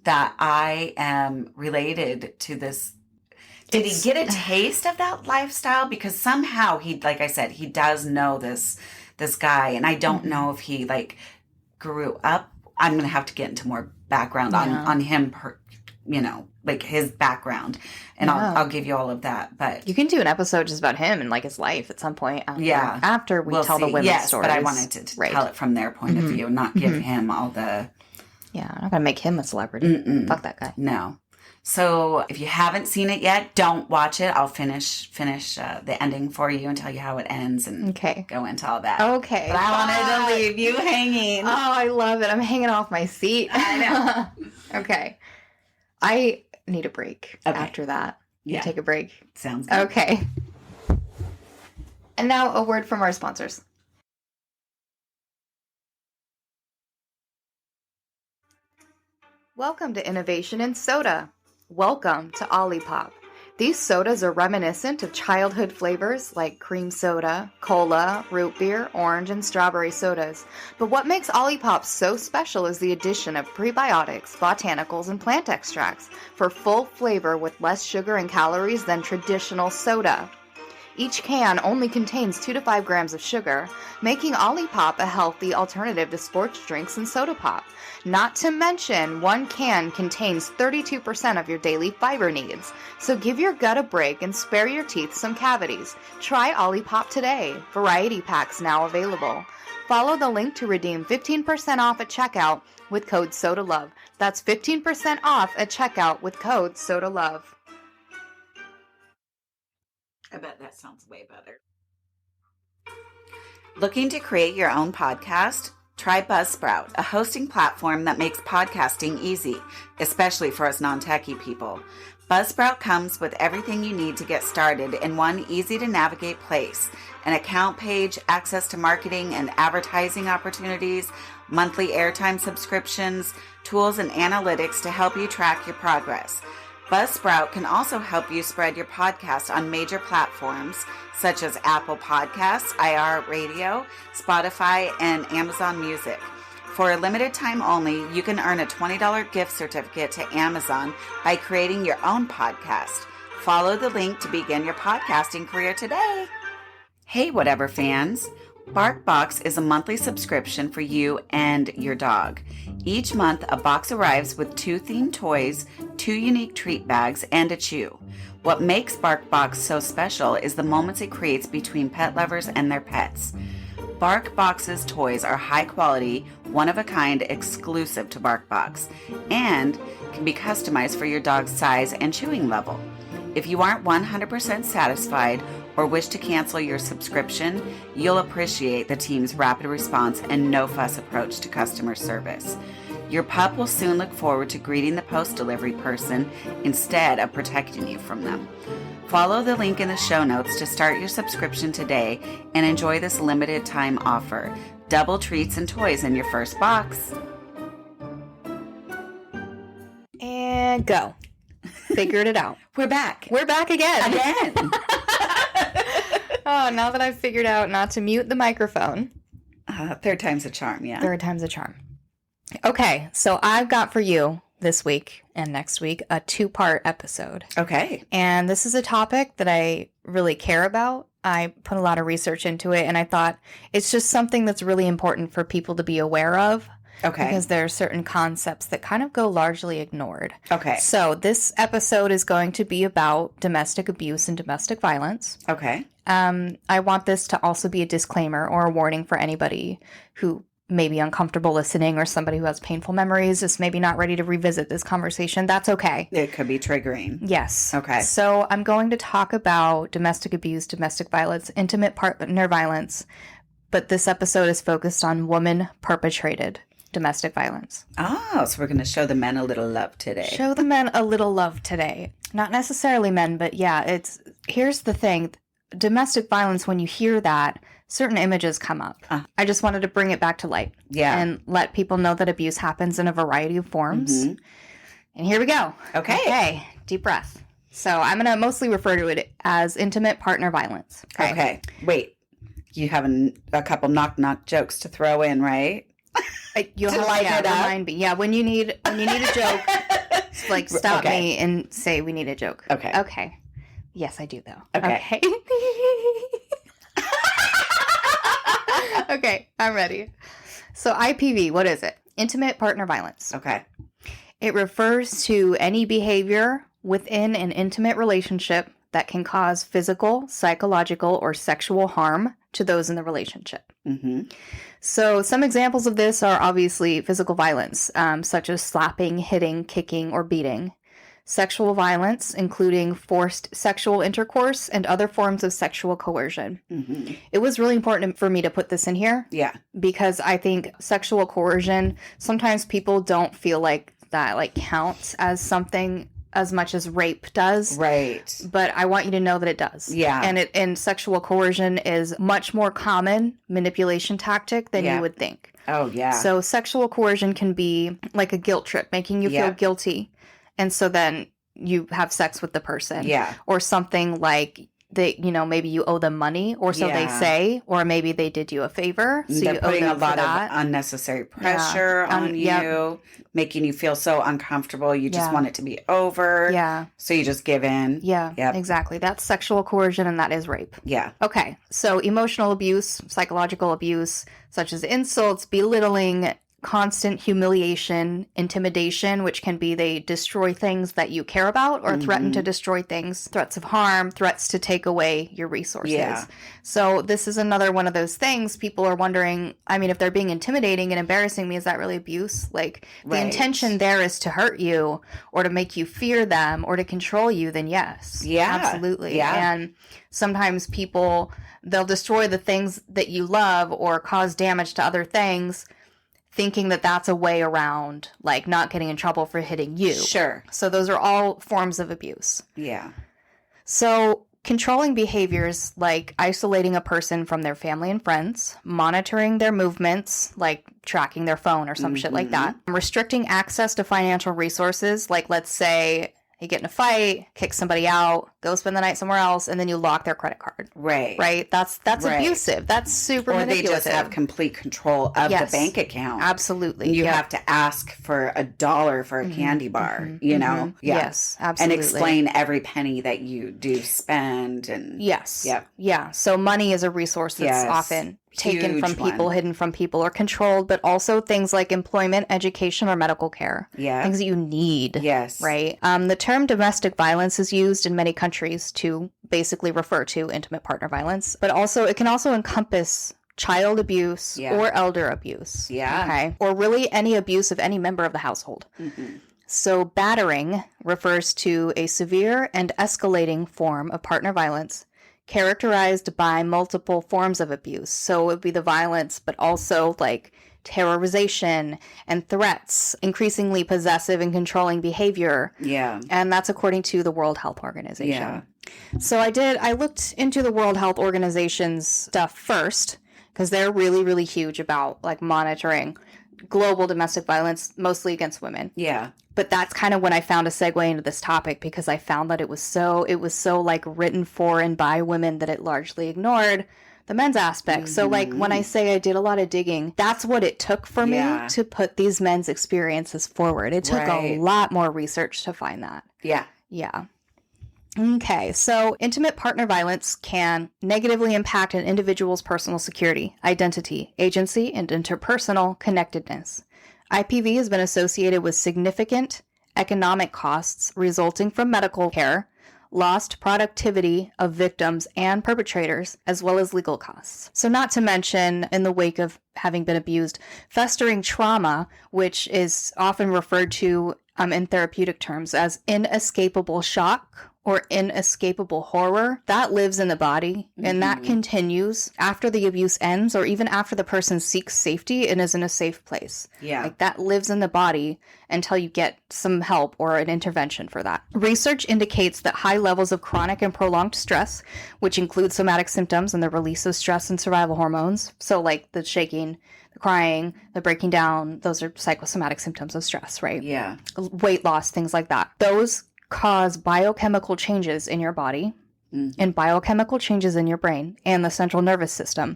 that I am related to this? Did he get a taste of that lifestyle? Because somehow like I said, he does know this guy. And I don't know if he like grew up. I'm going to have to get into more background on him, like his background. And I'll give you all of that. But you can do an episode just about him and like his life at some point. After we tell the women's stories. But I wanted to tell it from their point of view, not give him all the... Yeah, I'm not going to make him a celebrity. Mm-mm. Fuck that guy. No. So if you haven't seen it yet, don't watch it. I'll finish the ending for you and tell you how it ends and go into all that. Okay. But I wanted to leave you hanging. Oh, I love it. I'm hanging off my seat. I know. Okay. I need a break after that. You take a break. Sounds good. Okay. And now a word from our sponsors. Welcome to Innovation in Soda. Welcome to Olipop. These sodas are reminiscent of childhood flavors like cream soda, cola, root beer, orange, and strawberry sodas. But what makes Olipop so special is the addition of prebiotics, botanicals, and plant extracts for full flavor with less sugar and calories than traditional soda. Each can only contains 2 to 5 grams of sugar, making Olipop a healthy alternative to sports drinks and soda pop. Not to mention, one can contains 32% of your daily fiber needs. So give your gut a break and spare your teeth some cavities. Try Olipop today. Variety packs now available. Follow the link to redeem 15% off at checkout with code SODALOVE. That's 15% off at checkout with code SODALOVE. I bet that sounds way better. Looking to create your own podcast? Try Buzzsprout, a hosting platform that makes podcasting easy, especially for us non-techie people. Buzzsprout comes with everything you need to get started in one easy-to-navigate place. An account page, access to marketing and advertising opportunities, monthly airtime subscriptions, tools and analytics to help you track your progress. Buzzsprout can also help you spread your podcast on major platforms such as Apple Podcasts, iHeartRadio, Spotify, and Amazon Music. For a limited time only, you can earn a $20 gift certificate to Amazon by creating your own podcast. Follow the link to begin your podcasting career today. Hey, Whatever fans! BarkBox is a monthly subscription for you and your dog. Each month, a box arrives with 2 themed toys, 2 unique treat bags, and a chew. What makes BarkBox so special is the moments it creates between pet lovers and their pets. BarkBox's toys are high quality, one-of-a-kind, exclusive to BarkBox, and can be customized for your dog's size and chewing level. If you aren't 100% satisfied or wish to cancel your subscription, you'll appreciate the team's rapid response and no-fuss approach to customer service. Your pup will soon look forward to greeting the post delivery person instead of protecting you from them. Follow the link in the show notes to start your subscription today and enjoy this limited time offer. Double treats and toys in your first box. And go. Figured it out. We're back. We're back again. Oh, now that I've figured out not to mute the microphone. Third time's a charm, yeah. Third time's a charm. Okay, so I've got for you this week and next week a 2-part episode. Okay. And this is a topic that I really care about I put a lot of research into it, and I thought it's just something that's really important for people to be aware of. Okay. Because there are certain concepts that kind of go largely ignored. Okay. So this episode is going to be about domestic abuse and domestic violence. Okay. I want this to also be a disclaimer or a warning for anybody who may be uncomfortable listening, or somebody who has painful memories, is maybe not ready to revisit this conversation. That's okay. It could be triggering. Yes. Okay. So I'm going to talk about domestic abuse, domestic violence, intimate partner violence, but this episode is focused on woman-perpetrated domestic violence. Oh, so we're going to show the men a little love today. Show the men a little love today. Not necessarily men, but yeah, here's the thing. Domestic violence, when you hear that, certain images come up. I just wanted to bring it back to light. Yeah. And let people know that abuse happens in a variety of forms. Mm-hmm. And here we go. Okay. Deep breath. So I'm going to mostly refer to it as intimate partner violence. Okay. Wait. You have a couple knock-knock jokes to throw in, right? You'll To have lighten it up? remind me. Yeah, when you need a joke, like stop Okay. me and say we need a joke. Okay. Okay. Yes, I do though. Okay. Okay, I'm ready. So IPV, what is it? Intimate partner violence. Okay. It refers to any behavior within an intimate relationship that can cause physical, psychological, or sexual harm to those in the relationship. Mm-hmm. So some examples of this are obviously physical violence, such as slapping, hitting, kicking, or beating. Sexual violence, including forced sexual intercourse and other forms of sexual coercion. Mm-hmm. It was really important for me to put this in here Yeah. because I think sexual coercion, sometimes people don't feel like that like counts as something as much as rape does. Right. But I want you to know that it does. Yeah. And sexual coercion is much more common manipulation tactic than you would think. Oh, yeah. So sexual coercion can be like a guilt trip, making you feel guilty. And so then you have sex with the person. Yeah. Or something like that, maybe you owe them money, or so they say, or maybe they did you a favor. So They're you owe putting them a lot for that. of unnecessary pressure on you, making you feel so uncomfortable. You just want it to be over. Yeah. So you just give in. Yeah, Yep. exactly. That's sexual coercion, and that is rape. Yeah. Okay, so emotional abuse, psychological abuse, such as insults, belittling, constant humiliation, intimidation, which can be they destroy things that you care about or threaten to destroy things, threats of harm, threats to take away your resources. Yeah. So this is another one of those things people are wondering, I mean, if they're being intimidating and embarrassing me, is that really abuse? Like the intention there is to hurt you or to make you fear them or to control you, then yes. Yeah. Absolutely. Yeah. And sometimes people, they'll destroy the things that you love or cause damage to other things, thinking that that's a way around, like, not getting in trouble for hitting you. Sure. So those are all forms of abuse. Yeah. So controlling behaviors like isolating a person from their family and friends, monitoring their movements, like tracking their phone or some shit like that, restricting access to financial resources, like let's say you get in a fight, kick somebody out, go spend the night somewhere else, and then you lock their credit card. Right. Right? That's abusive. That's super manipulative. Or they just have complete control of the bank account. Absolutely. And you have to ask for $1 for a candy bar, you know? Yeah. Yes, absolutely. And explain every penny that you do spend. And yes. Yep. Yeah. So money is a resource that's often taken Huge from people, one. hidden from people, or controlled, but also things like employment, education, or medical care. Yeah. Things that you need. Yes. Right? The term domestic violence is used in many countries to basically refer to intimate partner violence, but also it can also encompass child abuse or elder abuse. Yeah. Okay. Or really any abuse of any member of the household. So battering refers to a severe and escalating form of partner violence characterized by multiple forms of abuse. So it would be the violence, but also like terrorization and threats, increasingly possessive and controlling behavior. Yeah. And that's according to the World Health Organization. Yeah. So I looked into the World Health Organization's stuff first, because they're really, really huge about like monitoring global domestic violence, mostly against women. Yeah. But that's kind of when I found a segue into this topic, because I found that it was so like written for and by women that it largely ignored the men's aspect. So like when I say I did a lot of digging, that's what it took for me to put these men's experiences forward. It took a lot more research to find that. Yeah. Yeah. Okay, so intimate partner violence can negatively impact an individual's personal security, identity, agency, and interpersonal connectedness. IPV has been associated with significant economic costs resulting from medical care, lost productivity of victims and perpetrators, as well as legal costs. So not to mention, in the wake of having been abused, festering trauma, which is often referred to in therapeutic terms as inescapable shock or inescapable horror, that lives in the body and that continues after the abuse ends or even after the person seeks safety and is in a safe place. Yeah. Like that lives in the body until you get some help or an intervention for that. Research indicates that high levels of chronic and prolonged stress, which include somatic symptoms and the release of stress and survival hormones, so like the shaking, the crying, the breaking down, those are psychosomatic symptoms of stress, right? Yeah. Weight loss, things like that. Those cause biochemical changes in your body and biochemical changes in your brain and the central nervous system.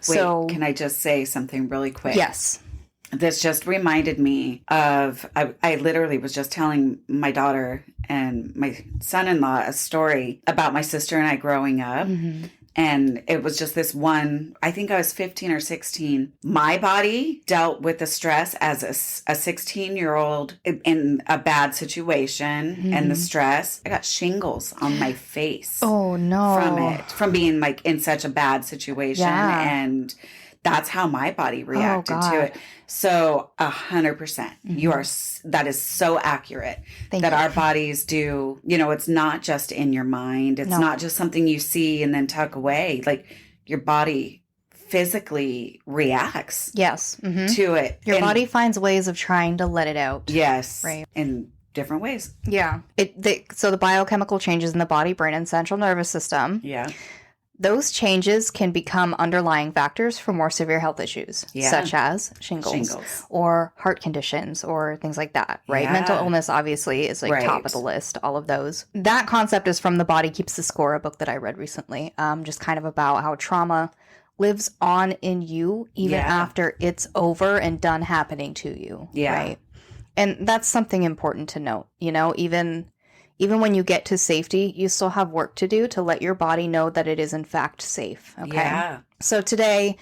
Wait, can I just say something really quick? Yes. This just reminded me of, I literally was just telling my daughter and my son-in-law a story about my sister and I growing up. And it was just this one, I think I was 15 or 16. My body dealt with the stress as a 16-year-old in a bad situation and the stress. I got shingles on my face. Oh, no. From it, from being like in such a bad situation. Yeah. And that's how my body reacted to it. So 100%, you are, that is so accurate. Thank that you. our bodies do, it's not just in your mind. It's not just something you see and then tuck away. Like your body physically reacts Yes. to it. Your body finds ways of trying to let it out. Yes. Right. In different ways. Yeah. So the biochemical changes in the body, brain, and central nervous system. Yeah. Those changes can become underlying factors for more severe health issues, such as shingles or heart conditions or things like that, right? Yeah. Mental illness, obviously, is like top of the list, all of those. That concept is from The Body Keeps the Score, a book that I read recently, just kind of about how trauma lives on in you even after it's over and done happening to you, right? And that's something important to note, even when you get to safety, you still have work to do to let your body know that it is in fact safe. Okay. Yeah. So today,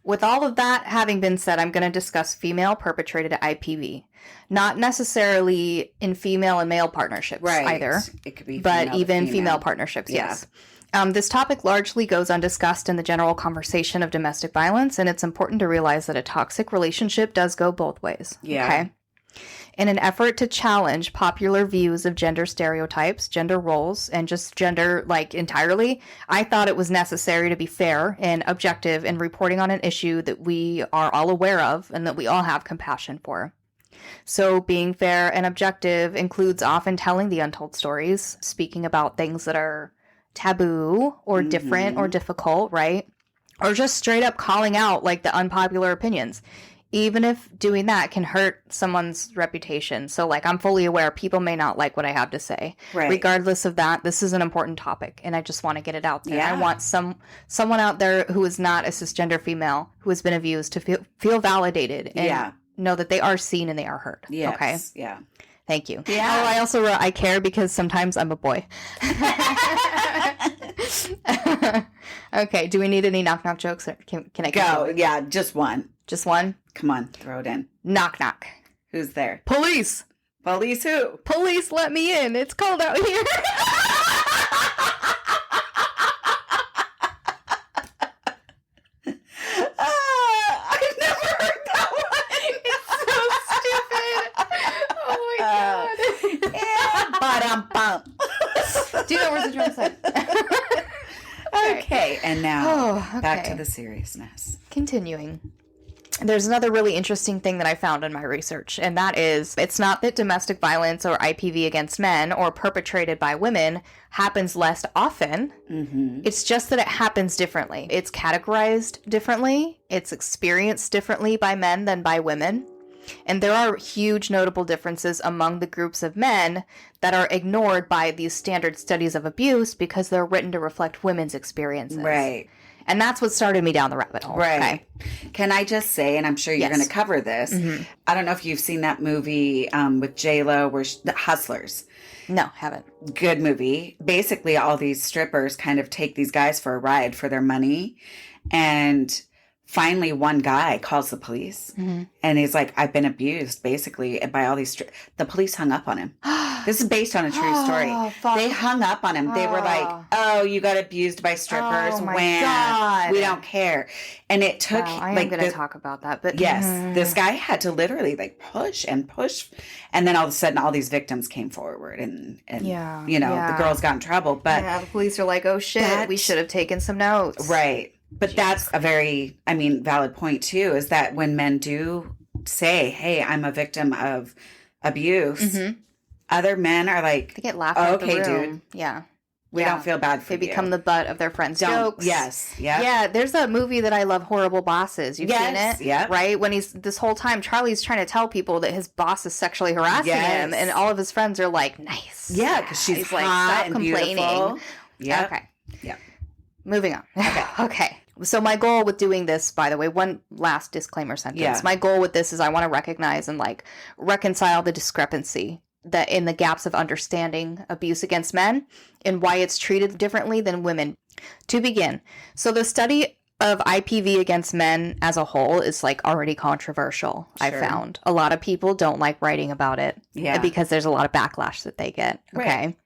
with all of that having been said, I'm going to discuss female perpetrated IPV. Not necessarily in female and male partnerships either. It could be but even female partnerships, yes. This topic largely goes undiscussed in the general conversation of domestic violence, and it's important to realize that a toxic relationship does go both ways. Yeah. Okay. In an effort to challenge popular views of gender stereotypes, gender roles, and just gender, entirely, I thought it was necessary to be fair and objective in reporting on an issue that we are all aware of and that we all have compassion for. So being fair and objective includes often telling the untold stories, speaking about things that are taboo or different or difficult, right? Or just straight up calling out, the unpopular opinions. Even if doing that can hurt someone's reputation. So, I'm fully aware people may not like what I have to say. Right. Regardless of that, this is an important topic, and I just want to get it out there. Yeah. I want someone out there who is not a cisgender female who has been abused to feel validated and know that they are seen and they are heard. Yes. Okay? Yeah. Thank you. Yeah. Oh, I also wrote, I care because sometimes I'm a boy. Okay, do we need any knock-knock jokes? Or can I go? Yeah, just one. Just one? Come on, throw it in. Knock, knock. Who's there? Police! Police who? Police, let me in. It's cold out here. I've never heard that one. It's so stupid. Oh my god. Ba-dum-bum. Do you know where's the drum set? Okay, and now back to okay. the seriousness. Continuing. There's another really interesting thing that I found in my research, and that is, it's not that domestic violence or IPV against men or perpetrated by women happens less often. It's just that it happens differently. It's categorized differently. It's experienced differently by men than by women. And there are huge notable differences among the groups of men that are ignored by these standard studies of abuse because they're written to reflect women's experiences. Right. And that's what started me down the rabbit hole. Right. Okay. Can I just say, and I'm sure you're Yes. going to cover this. I don't know if you've seen that movie with J-Lo, the Hustlers. No, haven't. Good movie. Basically, all these strippers kind of take these guys for a ride for their money. And finally, one guy calls the police and he's like, I've been abused basically by all these. The police hung up on him. This is based on a true story. Fuck. They hung up on him. They were like, oh, you got abused by strippers. Oh, my when God. we don't care. And it took I am like going to talk about that. But yes, this guy had to literally like push. And then all of a sudden all these victims came forward and Yeah, you know, yeah. the girls got in trouble. But yeah, the police are like, oh shit, we should have taken some notes. right. But that's a very, valid point too, is that when men do say, hey, I'm a victim of abuse, other men are like, They get laughed out okay, the room. dude, Yeah. we don't feel bad for They you. become the butt of their friends' jokes. Yes. Yeah. Yeah, there's that movie that I love, Horrible Bosses. You've seen Yes, it? yep. Right? When this whole time, Charlie's trying to tell people that his boss is sexually harassing Yes. him, and all of his friends are like, nice. Yeah, because she's He's hot like, stop and complaining. beautiful. Yeah. Okay. Yeah. Moving on. Okay. So my goal with doing this, by the way, one last disclaimer sentence. Yeah. My goal with this is I want to recognize and like reconcile the discrepancy that in the gaps of understanding abuse against men and why it's treated differently than women. To begin, so the study of IPV against men as a whole is like already controversial. I Sure. found a lot of people don't like writing about it Yeah. because there's a lot of backlash that they get. Okay. Right.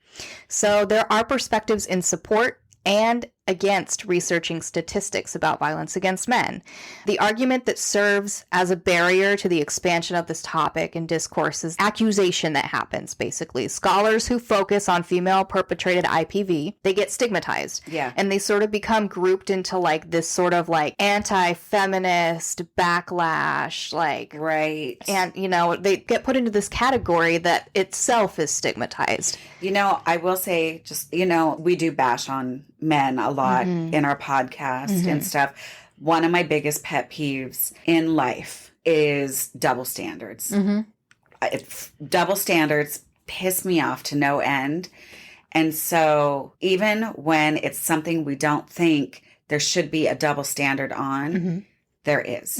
So there are perspectives in support and against researching statistics about violence against men. The argument that serves as a barrier to the expansion of this topic and discourse is accusation that happens, basically. Scholars who focus on female perpetrated IPV, they get stigmatized. Yeah. And they sort of become grouped into like this sort of like anti-feminist backlash, like, Right. and you know, they get put into this category that itself is stigmatized. You know, I will say just, we do bash on men a lot in our podcast and stuff. One of my biggest pet peeves in life is double standards. Double standards piss me off to no end. And so even when it's something we don't think there should be a double standard on, there is.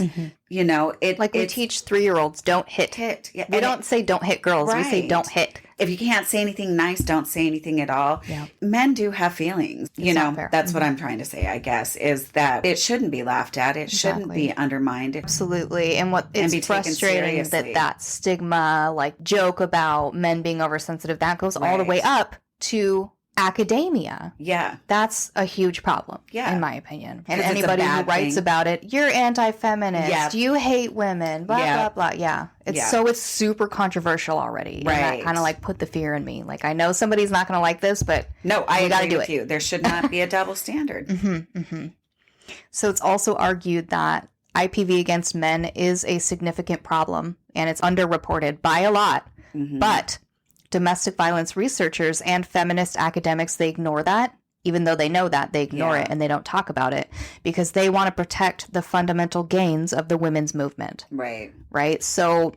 Like we teach 3-year-olds don't hit. Yeah, We don't say don't hit girls. We say Right. don't hit. If you can't say anything nice, don't say anything at all. Yeah. Men do have feelings. not fair. That's what I'm trying to say, I guess, is that it shouldn't be laughed at. It shouldn't Exactly. be undermined. Absolutely. And what And it's be taken frustrating seriously. that stigma, like joke about men being oversensitive, that goes all the way Right. up to academia. Yeah. That's a huge problem, Yeah. in my opinion. And 'Cause it's a anybody who bad writes thing. about it, you're anti-feminist, Yeah. you hate women, blah, Yeah. blah, blah. Yeah. Yeah. It's super controversial already. And that Right. kind of like put the fear in me. Like, I know somebody's not going to like this, but No, I gotta agree do with it. you. There should not be a double standard. So it's also argued that IPV against men is a significant problem and it's underreported by a lot. But domestic violence researchers and feminist academics, they ignore that. Even though they know that, they ignore Yeah. it and they don't talk about it because they want to protect the fundamental gains of the women's movement, Right. right? So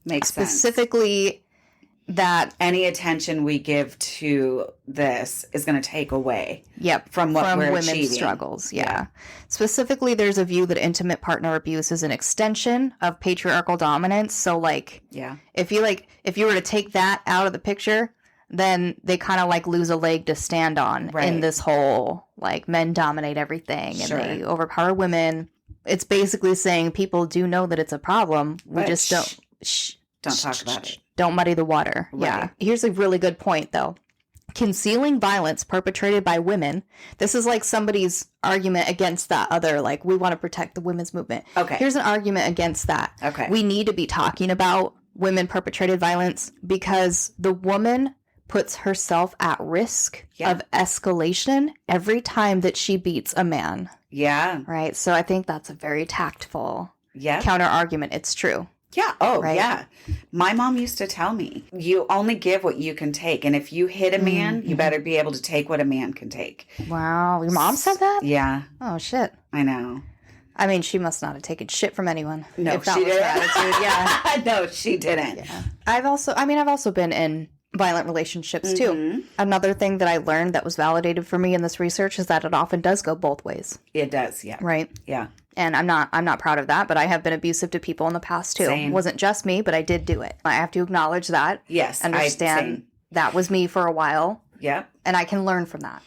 Makes sense. specifically that, Any attention we give to this is going to take away. yep, From what we're women's achieving. struggles. Yeah. Specifically, there's a view that intimate partner abuse is an extension of patriarchal dominance. So like, Yeah. if you were to take that out of the picture, then they kind of like lose a leg to stand on in Right. this whole like men dominate everything and Sure. they overpower women. It's basically saying people do know that it's a problem. We But just don't. Shh, Don't shh, talk shh, about shh. it. Don't muddy the water. Yeah. Right. Here's a really good point though. Concealing violence perpetrated by women. This is like somebody's argument against that other, like, we want to protect the women's movement. Okay. Here's an argument against that. Okay. We need to be talking about women perpetrated violence because the woman puts herself at risk Yeah. of escalation every time that she beats a man, Yeah. right? So I think that's a very tactful Yeah. counter argument. It's true. Yeah. Oh, Right? yeah. My mom used to tell me, you only give what you can take. And if you hit a man, you better be able to take what a man can take. Wow. Your mom said that? Yeah. Oh, shit. I know. I mean, she must not have taken shit from anyone. No, if that she was her didn't. attitude. Yeah. No, she didn't. Yeah. I've also been in violent relationships too. Mm-hmm. Another thing that I learned that was validated for me in this research is that it often does go both ways. It does, yeah. Right? Yeah. And I'm not proud of that, but I have been abusive to people in the past too. Same. It wasn't just me, but I did do it. I have to acknowledge that. Yes. Understand same. that was me for a while. Yep. And I can learn from that.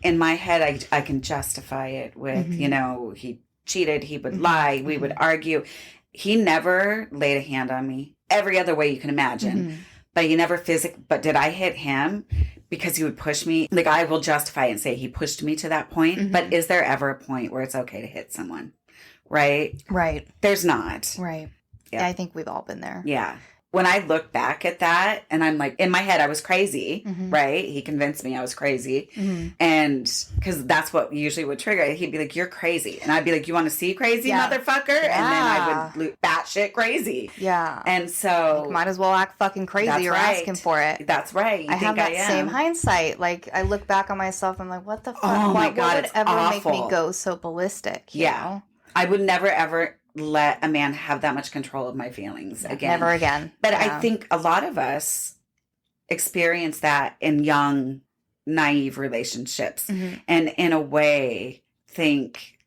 In my head, I can justify it with, he cheated, he would lie, we would argue. He never laid a hand on me every other way you can imagine. But he never but did I hit him because he would push me? Like, I will justify it and say he pushed me to that point. But is there ever a point where it's okay to hit someone? Right? Right. There's not. Right. Yeah. I think we've all been there. Yeah. When I look back at that, and I'm like, in my head, I was crazy, right? He convinced me I was crazy. And because that's what usually would trigger it. He'd be like, you're crazy. And I'd be like, you want to see crazy, motherfucker? Yeah. And then I would batshit crazy. Yeah. And so. Like, might as well act fucking crazy. You're asking for it. That's right. I have that same hindsight. Like, I look back on myself, I'm like, what the fuck? Oh my God, what would it's ever awful. make me go so ballistic? You know? I would never, ever let a man have that much control of my feelings again. Never again. But I think a lot of us experience that in young, naive relationships. And in a way think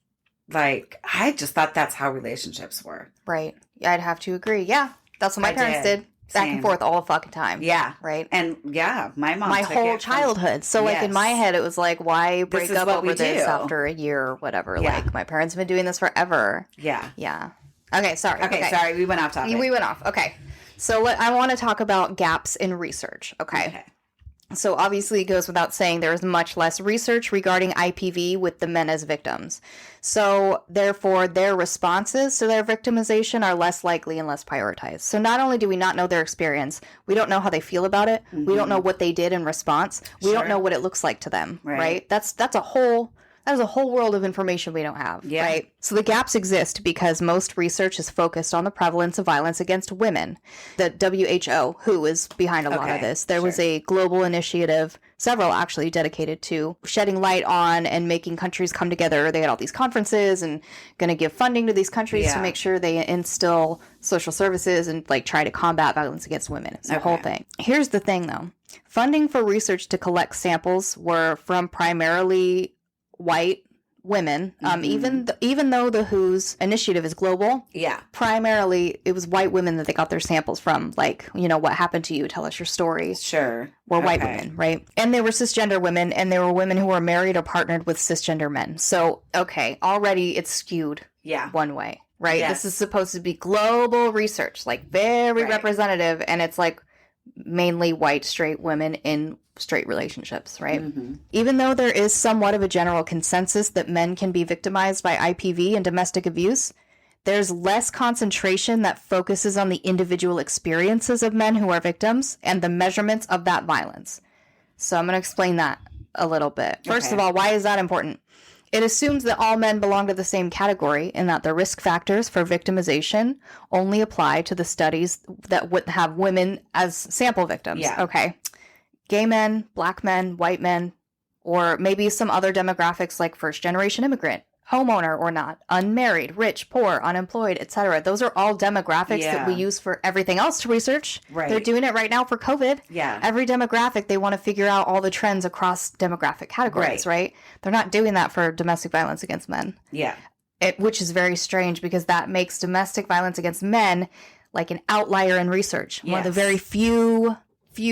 like, I just thought that's how relationships were. Right. I'd have to agree. Yeah. That's what my parents did. Back and forth all the fucking time. Yeah. Right. And my mom my whole childhood. So like in my head, it was like, why break up over this after a year or whatever? Yeah. Like my parents have been doing this forever. Yeah. Yeah. Okay. Sorry. Okay. Sorry. We went off topic. We went off. Okay. So I want to talk about gaps in research. Okay. So obviously it goes without saying there is much less research regarding IPV with the men as victims. So therefore their responses to their victimization are less likely and less prioritized. So not only do we not know their experience, we don't know how they feel about it. We don't know what they did in response. We don't know what it looks like to them, right? That is a whole world of information we don't have, right? So the gaps exist because most research is focused on the prevalence of violence against women. The WHO, who is behind a lot of this, there was a global initiative, several actually, dedicated to shedding light on and making countries come together. They had all these conferences and going to give funding to these countries to make sure they instill social services and like try to combat violence against women. It's the whole thing. Here's the thing though. Funding for research to collect samples were from primarily white women, even though the WHO's initiative is global, primarily it was white women that they got their samples from. Like, what happened to you? Tell us your story. Were white women, right? And they were cisgender women, and they were women who were married or partnered with cisgender men. So, already it's skewed one way, right? This is supposed to be global research, like very representative, and it's like mainly white straight women in straight relationships, right? Even though there is somewhat of a general consensus that men can be victimized by IPV and domestic abuse, there's less concentration that focuses on the individual experiences of men who are victims and the measurements of that violence. So I'm going to explain that a little bit. First of all, why is that important? It assumes that all men belong to the same category and that the risk factors for victimization only apply to the studies that would have women as sample victims. Gay men, black men, white men, or maybe some other demographics like first-generation immigrant, homeowner or not, unmarried, rich, poor, unemployed, etc. Those are all demographics that we use for everything else to research. They're doing it right now for COVID. Every demographic, they want to figure out all the trends across demographic categories, right? They're not doing that for domestic violence against men. Which is very strange because that makes domestic violence against men like an outlier in research. One of the very few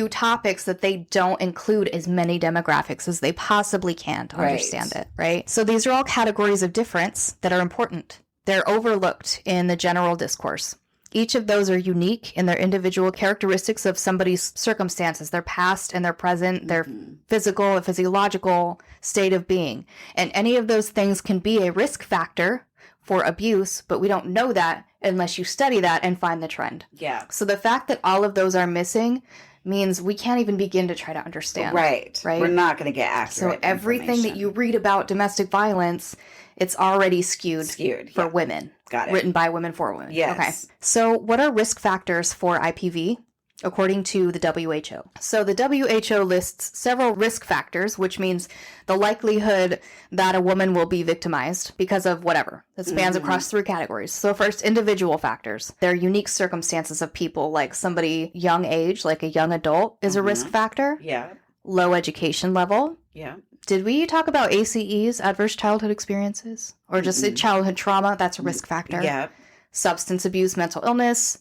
topics that they don't include as many demographics as they possibly can to understand it, right? So these are all categories of difference that are important. They're overlooked in the general discourse. Each of those are unique in their individual characteristics of somebody's circumstances, their past and their present, their physical and physiological state of being. And any of those things can be a risk factor for abuse, but we don't know that unless you study that and find the trend. So the fact that all of those are missing means we can't even begin to try to understand. Right? We're not going to get accurate So everything that you read about domestic violence, it's already skewed for women. Got it. Written by women for women. Yes. Okay. So what are risk factors for IPV? according to the WHO. So the WHO lists several risk factors, which means the likelihood that a woman will be victimized because of whatever. It spans across 3 categories. So first, individual factors. There are unique circumstances of people, like somebody young age, like a young adult, is a risk factor. Yeah. Low education level. Yeah. Did we talk about ACEs, adverse childhood experiences? Or just childhood trauma? That's a risk factor. Yeah. Substance abuse, mental illness,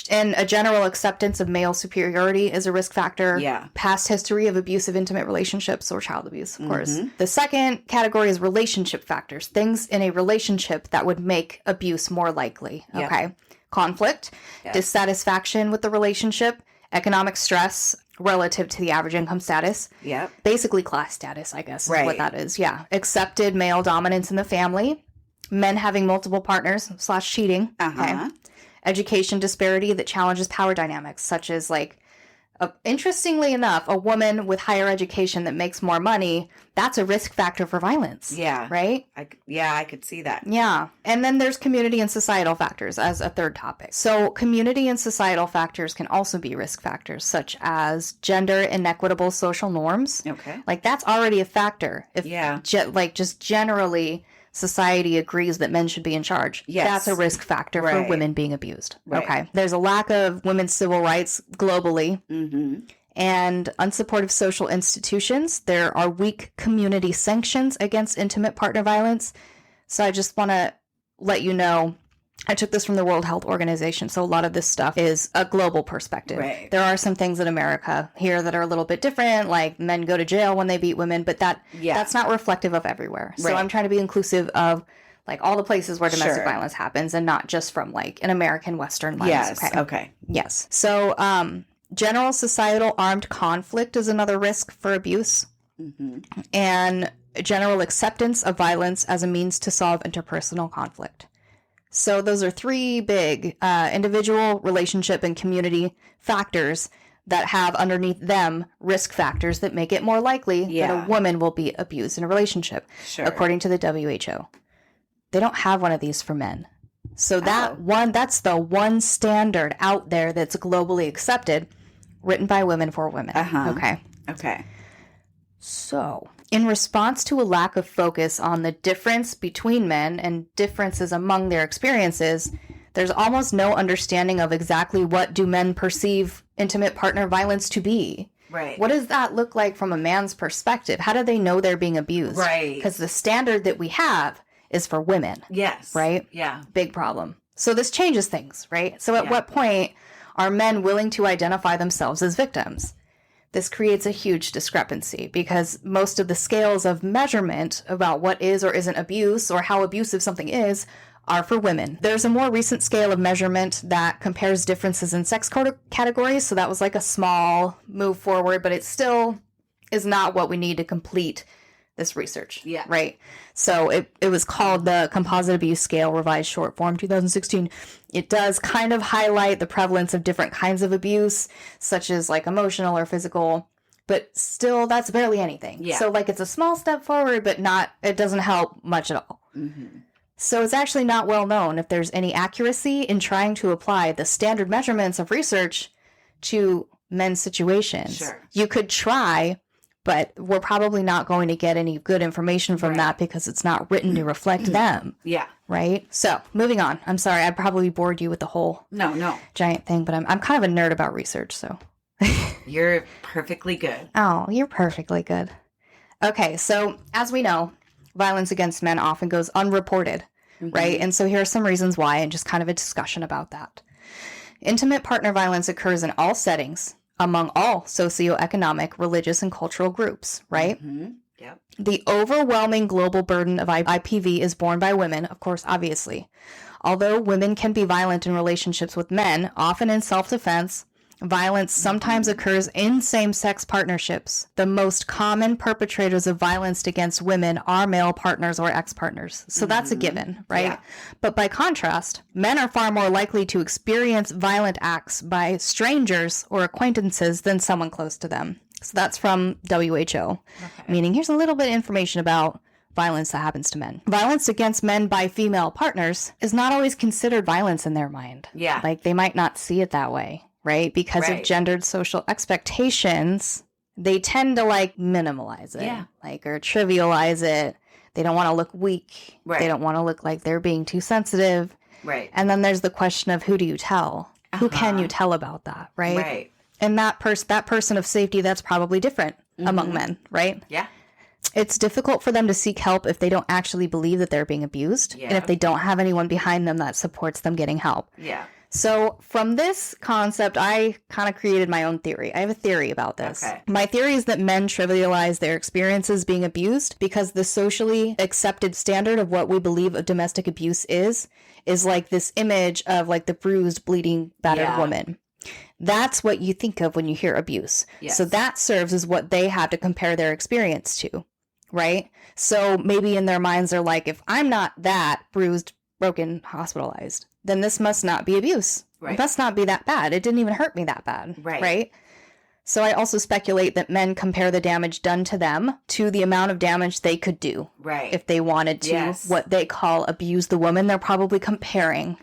and a general acceptance of male superiority is a risk factor. Yeah. Past history of abusive intimate relationships or child abuse, of course. The second category is relationship factors, things in a relationship that would make abuse more likely. Yeah. Okay. Conflict, dissatisfaction with the relationship, economic stress relative to the average income status. Yeah. Basically class status, I guess, is what that is. Yeah. Accepted male dominance in the family, men having multiple partners / cheating. Okay. Education disparity that challenges power dynamics, such as interestingly enough, a woman with higher education that makes more money, that's a risk factor for violence. Yeah. Right? I could see that. Yeah. And then there's community and societal factors as a third topic. So community and societal factors can also be risk factors, such as gender inequitable social norms. Okay. That's already a factor. If Yeah. just generally society agrees that men should be in charge. Yes. That's a risk factor for Right. women being abused. Right. Okay. There's a lack of women's civil rights globally and unsupportive social institutions. There are weak community sanctions against intimate partner violence. So I just want to let you know, I took this from the World Health Organization, so a lot of this stuff is a global perspective. Right. There are some things in America here that are a little bit different, like men go to jail when they beat women, but that's not reflective of everywhere. So I'm trying to be inclusive of all the places where domestic violence happens and not just from an American Western lens. Yes. Okay. Yes. So general societal armed conflict is another risk for abuse. And general acceptance of violence as a means to solve interpersonal conflict. So those are 3 big individual, relationship, and community factors that have underneath them risk factors that make it more likely that a woman will be abused in a relationship, according to the WHO. They don't have one of these for men. So that's the one standard out there that's globally accepted, written by women for women. Okay. So, in response to a lack of focus on the difference between men and differences among their experiences, there's almost no understanding of exactly what do men perceive intimate partner violence to be. Right. What does that look like from a man's perspective? How do they know they're being abused? Right. Because the standard that we have is for women. Yes. Right? Yeah. Big problem. So this changes things, right? So at what point are men willing to identify themselves as victims? This creates a huge discrepancy because most of the scales of measurement about what is or isn't abuse or how abusive something is are for women. There's a more recent scale of measurement that compares differences in sex categories. So that was a small move forward, but it still is not what we need to complete this research. Yeah. Right. So it was called the Composite Abuse Scale, revised short form 2016. It does kind of highlight the prevalence of different kinds of abuse, such as emotional or physical, but still that's barely anything. Yeah. So it's a small step forward, but it doesn't help much at all. So it's actually not well known if there's any accuracy in trying to apply the standard measurements of research to men's situations. Sure. You could try, but we're probably not going to get any good information from that because it's not written to reflect them. Yeah. Right? So, moving on. I'm sorry, I probably bored you with the whole giant thing, but I'm kind of a nerd about research, so. You're perfectly good. Oh, you're perfectly good. Okay, so as we know, violence against men often goes unreported, right? And so here are some reasons why and just kind of a discussion about that. Intimate partner violence occurs in all settings, among all socioeconomic, religious, and cultural groups, right? Yep. The overwhelming global burden of IPV is borne by women, of course, obviously. Although women can be violent in relationships with men, often in self-defense, violence sometimes occurs in same-sex partnerships. The most common perpetrators of violence against women are male partners or ex-partners. So that's a given, right? Yeah. But by contrast, men are far more likely to experience violent acts by strangers or acquaintances than someone close to them. So that's from WHO, meaning here's a little bit of information about violence that happens to men. Violence against men by female partners is not always considered violence in their mind. Yeah. They might not see it that way. right? Because of Right. gendered social expectations, they tend to like minimalize it, Yeah. like, or trivialize it. They don't want to look weak. Right. They don't want to look like they're being too sensitive. Right. And then there's the question of who do you tell? Who can you tell about that, right? Right. And that person of safety, that's probably different among men, right? Yeah. It's difficult for them to seek help if they don't actually believe that they're being abused, and if they don't have anyone behind them that supports them getting help. Yeah. So from this concept, I kind of created my own theory. I have a theory about this. Okay. My theory is that men trivialize their experiences being abused because the socially accepted standard of what we believe of domestic abuse is like this image of like the bruised, bleeding, battered woman. That's what you think of when you hear abuse. Yes. So that serves as what they have to compare their experience to, right? So maybe in their minds they're like, if I'm not that bruised, broken, hospitalized, then this must not be abuse. Right. It must not be that bad. It didn't even hurt me that bad. Right. Right? So I also speculate that men compare the damage done to them to the amount of damage they could do. Right. If they wanted to, what they call abuse the woman, they're probably comparing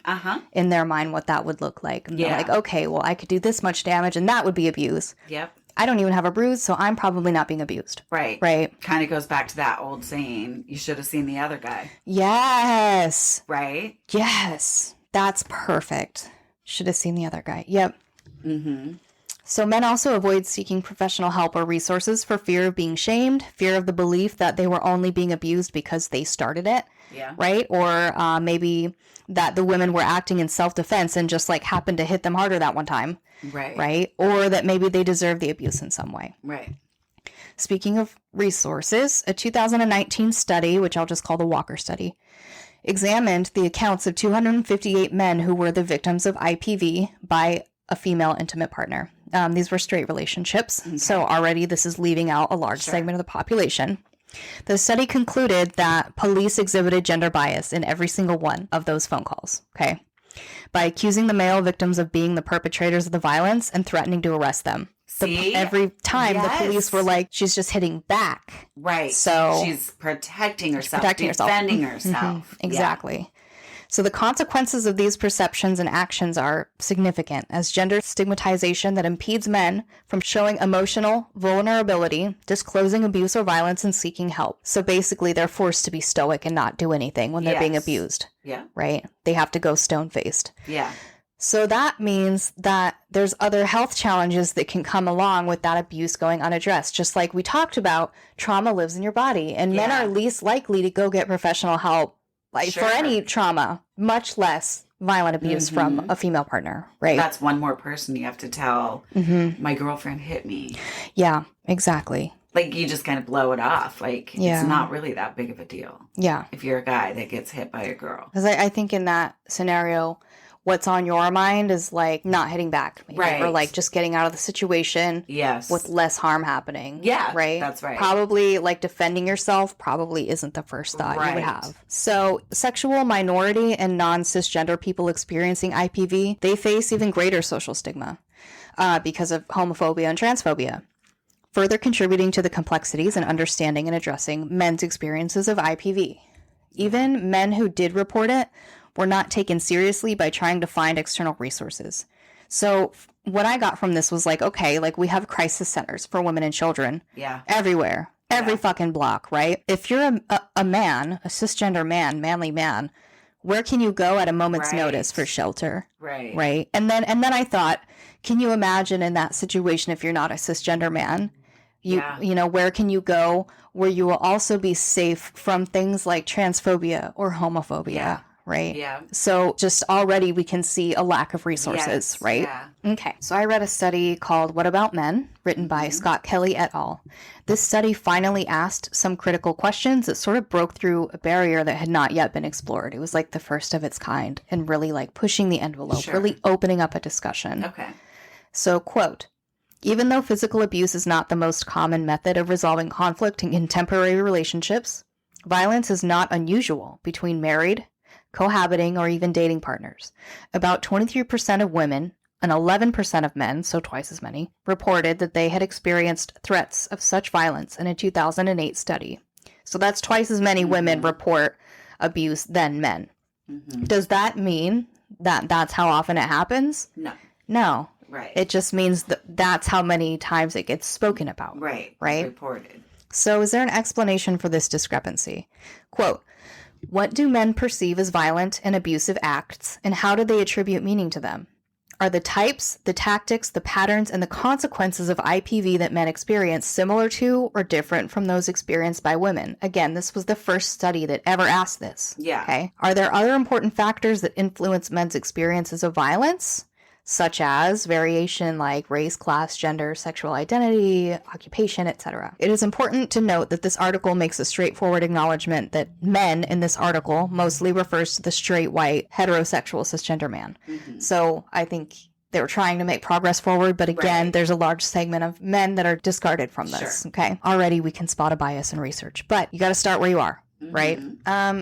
in their mind what that would look like. And they're like, okay, well, I could do this much damage and that would be abuse. Yep. I don't even have a bruise, so I'm probably not being abused. Right. Right. Kind of goes back to that old saying, you should have seen the other guy. Yes. Right? Yes. That's perfect. Should have seen the other guy. Yep. Mm-hmm. So men also avoid seeking professional help or resources for fear of being shamed, fear of the belief that they were only being abused because they started it. Yeah. Right? Or maybe that the women were acting in self-defense and just like happened to hit them harder that one time. Right. Right? Or that maybe they deserve the abuse in some way. Right. Speaking of resources, a 2019 study, which I'll just call the Walker study, examined the accounts of 258 men who were the victims of IPV by a female intimate partner. These were straight relationships, so already this is leaving out a large segment of the population. The study concluded that police exhibited gender bias in every single one of those phone calls, okay, by accusing the male victims of being the perpetrators of the violence and threatening to arrest them. Every time the police were like, she's just hitting back. Right. So she's protecting herself, defending herself. Exactly. Yeah. So the consequences of these perceptions and actions are significant, as gender stigmatization that impedes men from showing emotional vulnerability, disclosing abuse or violence, and seeking help. So basically, they're forced to be stoic and not do anything when they're being abused. Yeah. Right? They have to go stone-faced. Yeah. So that means that there's other health challenges that can come along with that abuse going unaddressed. Just like we talked about, trauma lives in your body, and men are least likely to go get professional help for any trauma, much less violent abuse from a female partner, right? That's one more person you have to tell, my girlfriend hit me. Yeah, exactly. Like, you just kind of blow it off. Like, it's not really that big of a deal. Yeah. If you're a guy that gets hit by a girl. Because I think in that scenario, what's on your mind is like not hitting back, maybe, right? Or like just getting out of the situation, with less harm happening. Yeah, right. That's right. Probably like defending yourself probably isn't the first thought you would have. So sexual minority and non-cisgender people experiencing IPV, they face even greater social stigma because of homophobia and transphobia, further contributing to the complexities in understanding and addressing men's experiences of IPV. Even men who did report it were not taken seriously by trying to find external resources. So what I got from this was like, okay, like we have crisis centers for women and children everywhere, every fucking block, right? If you're a man, a cisgender man, manly man, where can you go at a moment's notice for shelter? Right. And then I thought, can you imagine in that situation if you're not a cisgender man? You know, where can you go where you will also be safe from things like transphobia or homophobia? Right? Yeah. So just already we can see a lack of resources, right? Yeah. Okay. So I read a study called What About Men, written by Scott Kelly et al. This study finally asked some critical questions that sort of broke through a barrier that had not yet been explored. It was like the first of its kind and really like pushing the envelope, really opening up a discussion. Okay. So, quote, even though physical abuse is not the most common method of resolving conflict in contemporary relationships, violence is not unusual between married, cohabiting, or even dating partners. About 23% of women and 11% of men, so twice as many, reported that they had experienced threats of such violence in a 2008 study. So that's twice as many women report abuse than men. Does that mean that that's how often it happens? No. No. Right. It just means that that's how many times it gets spoken about. Right. Right? Reported. So is there an explanation for this discrepancy? Quote, what do men perceive as violent and abusive acts, and how do they attribute meaning to them? Are the types, the tactics, the patterns, and the consequences of IPV that men experience similar to or different from those experienced by women? Again, this was the first study that ever asked this. Yeah. Okay. Are there other important factors that influence men's experiences of violence, such as variation like race, class, gender, sexual identity, occupation, etc.? It is important to note that this article makes a straightforward acknowledgement that men in this article mostly refers to the straight, white, heterosexual, cisgender man. Mm-hmm. So I think they were trying to make progress forward, but again, Right. there's a large segment of men that are discarded from this. Sure. Okay. Already we can spot a bias in research, but you got to start where you are. Right?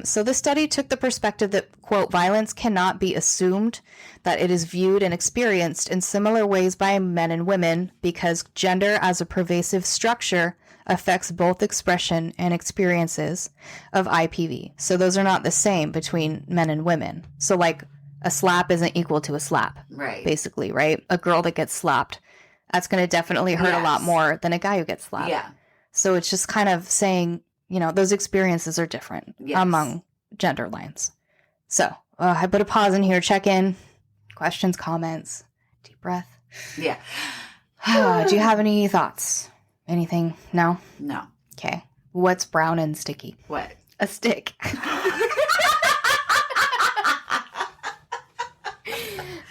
So this study took the perspective that, quote, violence cannot be assumed, that it is viewed and experienced in similar ways by men and women because gender as a pervasive structure affects both expression and experiences of IPV. So those are not the same between men and women. So like a slap isn't equal to a slap, Right. basically, right? A girl that gets slapped, that's going to definitely hurt a lot Yes. more than a guy who gets slapped. Yeah. So it's just kind of saying, you know, those experiences are different Yes. among gender lines. So I put a pause in here, check in, questions, comments, deep breath. Yeah. Do you have any thoughts? Anything? No? No. Okay. What's brown and sticky? What? A stick.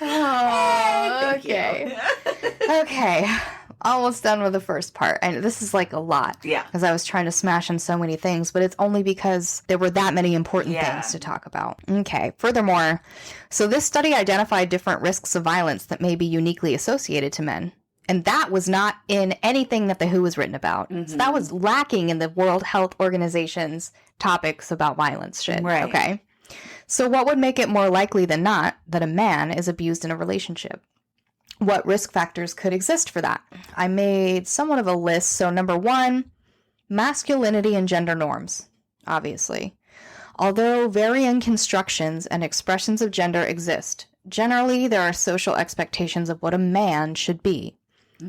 Oh, okay. Okay. Almost done with the first part. And this is like a lot. Yeah. Because I was trying to smash in so many things, but it's only because there were that many important Yeah. things to talk about. Okay. Furthermore, so this study identified different risks of violence that may be uniquely associated to men. And that was not in anything that the WHO was written about. So that was lacking in the World Health Organization's topics about violence shit. Right. Okay. So what would make it more likely than not that a man is abused in a relationship? What risk factors could exist for that? I made somewhat of a list. So number one, masculinity and gender norms, obviously. Although varying constructions and expressions of gender exist, generally there are social expectations of what a man should be,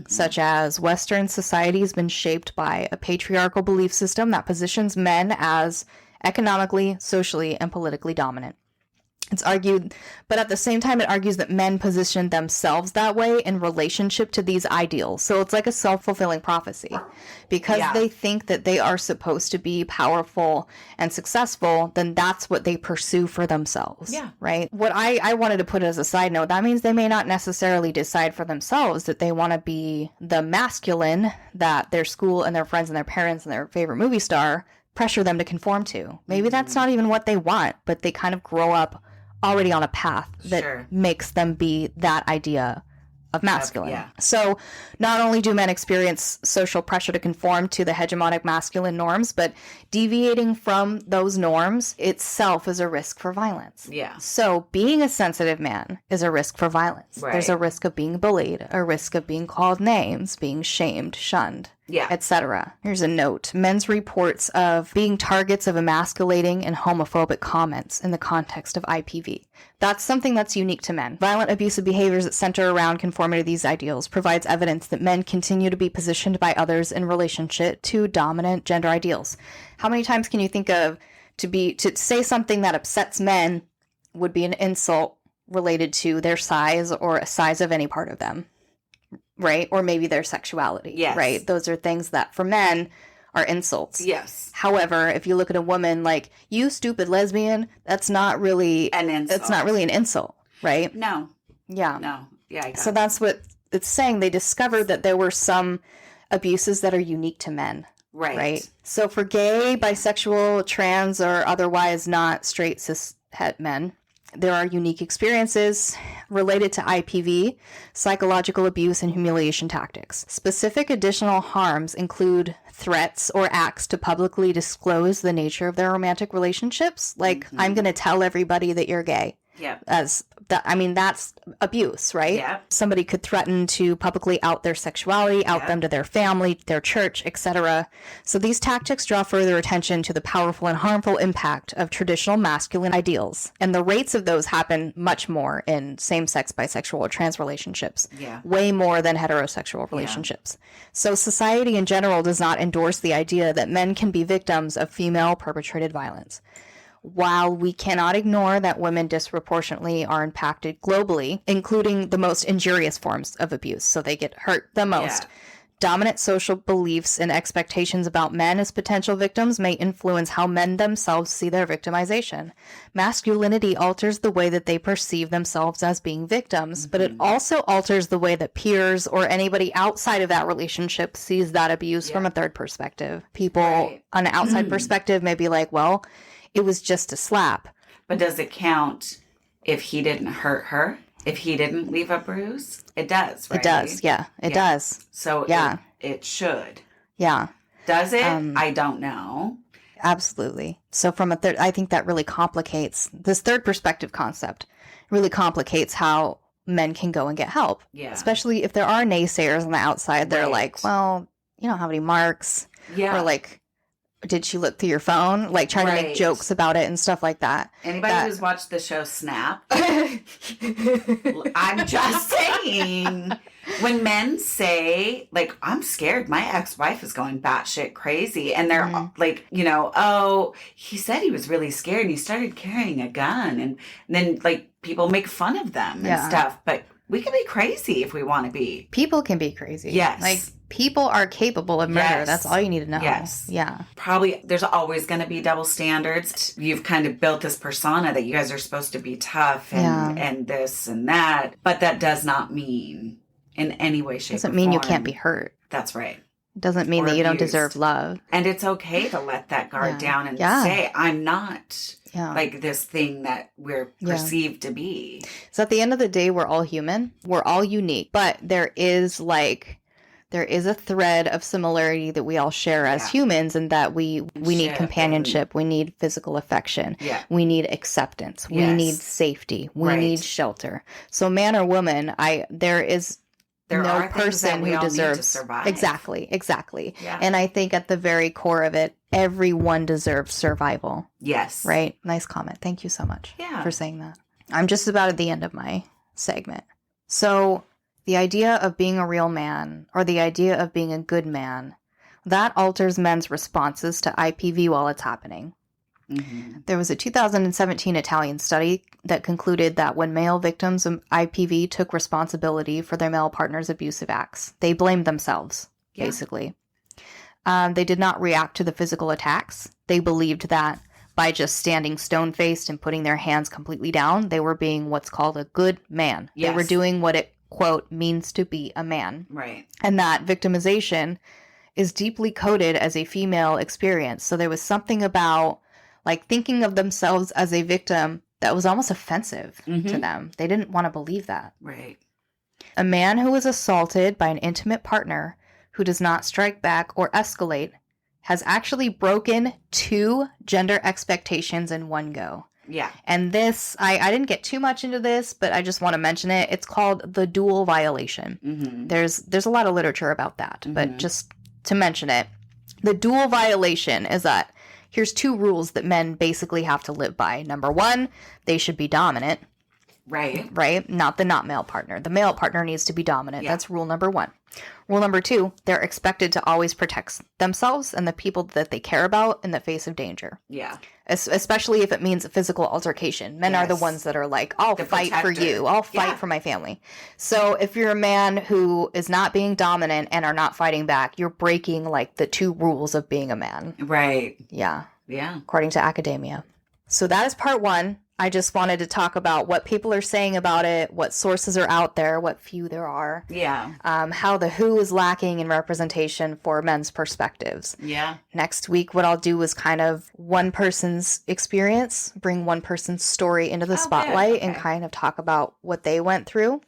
such as Western society has been shaped by a patriarchal belief system that positions men as economically, socially, and politically dominant. It's argued, but at the same time, it argues that men position themselves that way in relationship to these ideals. So it's like a self-fulfilling prophecy. Because they think that they are supposed to be powerful and successful, then that's what they pursue for themselves. Yeah. Right? What I wanted to put as a side note, that means they may not necessarily decide for themselves that they want to be the masculine that their school and their friends and their parents and their favorite movie star pressure them to conform to. Maybe that's not even what they want, but they kind of grow up already on a path that Sure. makes them be that idea of masculine. yeah. So not only do men experience social pressure to conform to the hegemonic masculine norms, but deviating from those norms itself is a risk for violence. Yeah. So being a sensitive man is a risk for violence. Right. There's a risk of being bullied, a risk of being called names, being shamed, shunned, Yeah. etc. Here's a note. Men's reports of being targets of emasculating and homophobic comments in the context of IPV. That's something that's unique to men. Violent abusive behaviors that center around conformity to these ideals provides evidence that men continue to be positioned by others in relationship to dominant gender ideals. How many times can you think of to say something that upsets men would be an insult related to their size or a size of any part of them? Right? Or maybe their sexuality. Yes. Right? Those are things that for men are insults. Yes. However, if you look at a woman like, you stupid lesbian, that's not really An insult. It's not really an insult, right? No. Yeah. No. Yeah. I got So it. that's what it's saying. They discovered that there were some abuses that are unique to men. Right. So for gay, bisexual, trans, or otherwise not straight cis het men, there are unique experiences related to IPV, psychological abuse, and humiliation tactics. Specific additional harms include threats or acts to publicly disclose the nature of their romantic relationships. Like, I'm going to tell everybody that you're gay. Yep. That's abuse, right? Yep. Somebody could threaten to publicly out their sexuality, out them to their family, their church, etc. So these tactics draw further attention to the powerful and harmful impact of traditional masculine ideals. And the rates of those happen much more in same-sex, bisexual, or trans relationships. Yeah. Way more than heterosexual relationships. So society in general does not endorse the idea that men can be victims of female-perpetrated violence. While we cannot ignore that women disproportionately are impacted globally, including the most injurious forms of abuse, so they get hurt the most, dominant social beliefs and expectations about men as potential victims may influence how men themselves see their victimization. Masculinity alters the way that they perceive themselves as being victims, but it also alters the way that peers or anybody outside of that relationship sees that abuse from a third perspective. People on an outside perspective may be like, well, it was just a slap. But does it count if he didn't hurt her? If he didn't leave a bruise? It does, right? It does, yeah. It does. So it should. Yeah. Does it? I don't know. Absolutely. So from a third, I think that really complicates, this third perspective concept really complicates how men can go and get help. Yeah. Especially if there are naysayers on the outside. They're like, well, you don't have any marks. Yeah. Or like, did she look through your phone? Like trying to make jokes about it and stuff like that. Anybody who's watched the show Snap? I'm just saying. When men say, like, I'm scared, my ex-wife is going batshit crazy. And they're like, oh, he said he was really scared and he started carrying a gun. And then, like, people make fun of them and stuff. But we can be crazy if we want to be. People can be crazy. Yes. Like, people are capable of murder. That's all you need to know. Yes. Yeah. Probably there's always going to be double standards. You've kind of built this persona that you guys are supposed to be tough and this and that. But that does not mean in any way, shape, or form. Doesn't mean you can't be hurt. That's right. Doesn't mean that you don't deserve love. And it's okay to let that guard down and say, I'm not like this thing that we're perceived to be. So at the end of the day, we're all human. We're all unique. But there is a thread of similarity that we all share as humans, and that we need companionship. We need physical affection. Yeah. We need acceptance. We need safety. We need shelter. So man or woman, there is no person who deserves survive. Exactly. Yeah. And I think at the very core of it, everyone deserves survival. Yes. Right? Nice comment. Thank you so much for saying that. I'm just about at the end of my segment. So the idea of being a real man, or the idea of being a good man, that alters men's responses to IPV while it's happening. Mm-hmm. There was a 2017 Italian study that concluded that when male victims of IPV took responsibility for their male partner's abusive acts, they blamed themselves, basically. They did not react to the physical attacks. They believed that by just standing stone-faced and putting their hands completely down, they were being what's called a good man. Yes. They were doing what it, quote, means to be a man. Right. And that victimization is deeply coded as a female experience. So there was something about, like, thinking of themselves as a victim that was almost offensive to them. They didn't want to believe that. Right. A man who is assaulted by an intimate partner who does not strike back or escalate has actually broken 2 gender expectations in one go. Yeah. And this, I didn't get too much into this, but I just want to mention it. It's called the dual violation. Mm-hmm. There's a lot of literature about that, but just to mention it, the dual violation is that here's 2 rules that men basically have to live by. Number 1, they should be dominant. Right. Right? Not the not male partner. The male partner needs to be dominant. Yeah. That's rule number 1. Rule number 2, they're expected to always protect themselves and the people that they care about in the face of danger. Yeah. Especially if it means a physical altercation. Men are the ones that are like, I'll fight for you. I'll fight for my family. So if you're a man who is not being dominant and are not fighting back, you're breaking like the 2 rules of being a man. Right. Yeah. Yeah. According to academia. So that is part 1. I just wanted to talk about what people are saying about it, what sources are out there, what few there are. Yeah. How the WHO is lacking in representation for men's perspectives. Yeah. Next week, what I'll do is kind of one person's experience, bring one person's story into the spotlight and kind of talk about what they went through.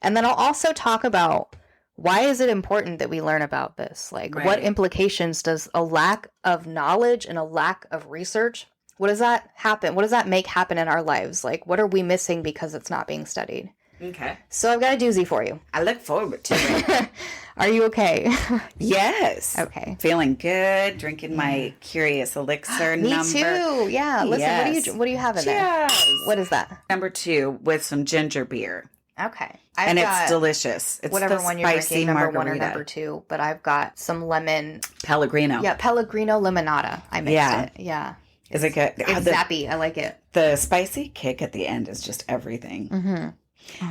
And then I'll also talk about why is it important that we learn about this? Like, what implications does a lack of knowledge and a lack of research, What does that happen? What does that make happen in our lives? Like, what are we missing because it's not being studied? Okay. So I've got a doozy for you. I look forward to it. Are you okay? Yes. Okay. Feeling good. Drinking my Curious Elixir Me number. too. Yeah. Listen, Yes. what do you have in there? Cheers. What is that? Number 2 with some ginger beer. Okay. It's delicious. It's whatever the one you're spicy drinking, number margarita. 1 or number 2, but I've got some lemon. Pellegrino. Yeah, Pellegrino limonata. I mixed it. Yeah. Is it good? It's zappy. I like it. The spicy kick at the end is just everything. Mm-hmm.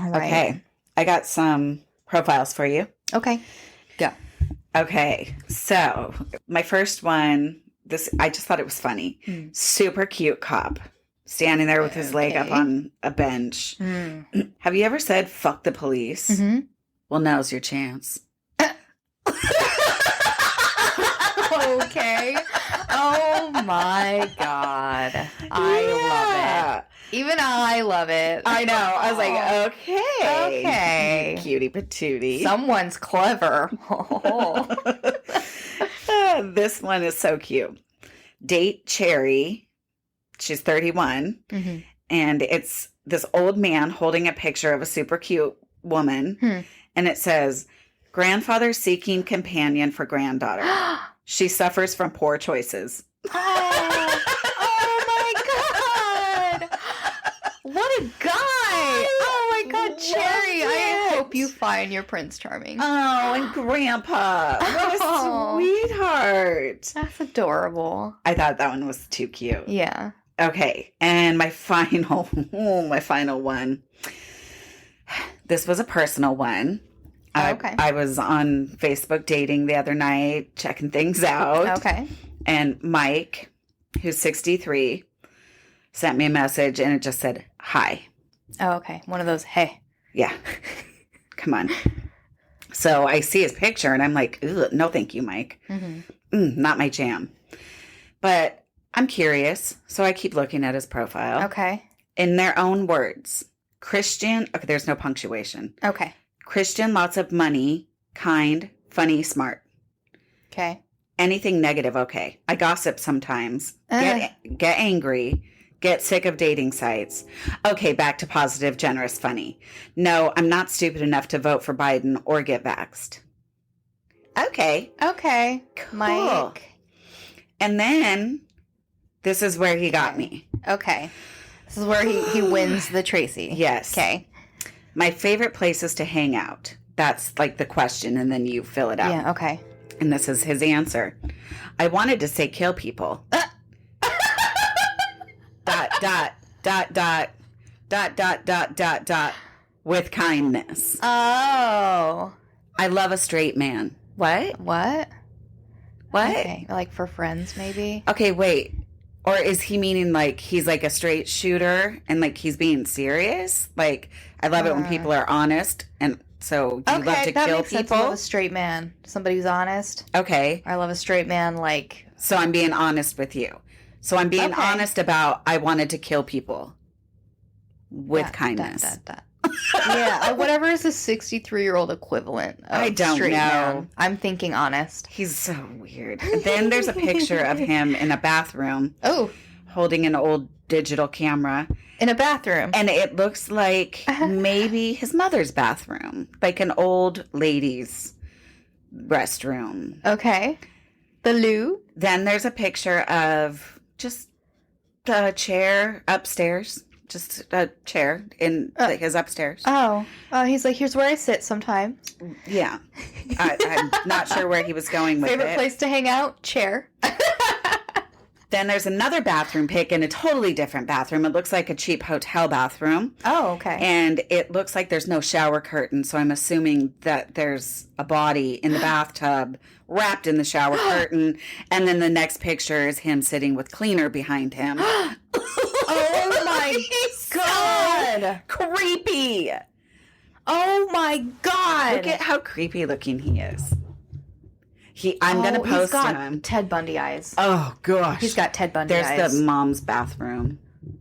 All right. Okay. I got some profiles for you. Okay. Go. Okay. So my first one, I just thought it was funny. Super cute cop standing there with his leg up on a bench. Have you ever said, fuck the police? Mm-hmm. Well, now's your chance. Okay. Oh my God. I love it. Even I love it. I know. I was like, okay. Okay. Cutie patootie. Someone's clever. This one is so cute. Date Cherry. She's 31. Mm-hmm. And it's this old man holding a picture of a super cute woman. And it says, grandfather seeking companion for granddaughter. She suffers from poor choices. Oh my God. What a guy. Oh my God, Cherry. I hope you find your Prince Charming. Oh, and Grandpa. What a sweetheart. That's adorable. I thought that one was too cute. Yeah. Okay. And my final one. This was a personal one. Okay. I was on Facebook dating the other night, checking things out. Okay. And Mike, who's 63, sent me a message and it just said, hi. Oh, okay. One of those, hey. Yeah. Come on. So I see his picture and I'm like, no, thank you, Mike. Mm-hmm. Not my jam. But I'm curious. So I keep looking at his profile. Okay. In their own words, Christian. Okay, there's no punctuation. Okay. Christian, lots of money, kind, funny, smart. Okay. Anything negative, okay. I gossip sometimes. Get angry. Get sick of dating sites. Okay, back to positive, generous, funny. No, I'm not stupid enough to vote for Biden or get vaxxed. Okay. Okay. Cool. Mike. And then, this is where he got me. Okay. This is where he wins the Tracy. Yes. Okay. My favorite places to hang out. That's like the question, and then you fill it out. Yeah, okay. And this is his answer. I wanted to say kill people. dot, with kindness. Oh. I love a straight man. What? What? What? Okay. Like for friends, maybe? Okay, wait. Or is he meaning like he's like a straight shooter and like he's being serious? Like, I love it when people are honest. And so you love to that kill makes sense. people? I love a straight man. Somebody who's honest. Okay. I love a straight man like... So I'm being honest with you. So I'm being honest about I wanted to kill people with kindness. Yeah, whatever is the 63-year-old equivalent of I don't straight know. man. I'm thinking honest. He's so weird. And then there's a picture of him in a bathroom Oh, holding an old digital camera. in a bathroom. And it looks like maybe his mother's bathroom, like an old lady's restroom. Okay. The loo. Then there's a picture of just a chair upstairs. Just a chair in his upstairs. Oh, he's like, here's where I sit sometimes. Yeah. I'm not sure where he was going with Favorite it. place to hang out? Chair. Then there's another bathroom pic in a totally different bathroom. It looks like a cheap hotel bathroom. Oh, okay. And it looks like there's no shower curtain. So I'm assuming that there's a body in the bathtub wrapped in the shower curtain. And then the next picture is him sitting with cleaner behind him. Oh my God. Creepy. Oh my God. Look at how creepy looking he is. I'm going to post he's got him. Ted Bundy eyes. Oh, gosh. He's got Ted Bundy eyes. There's the mom's bathroom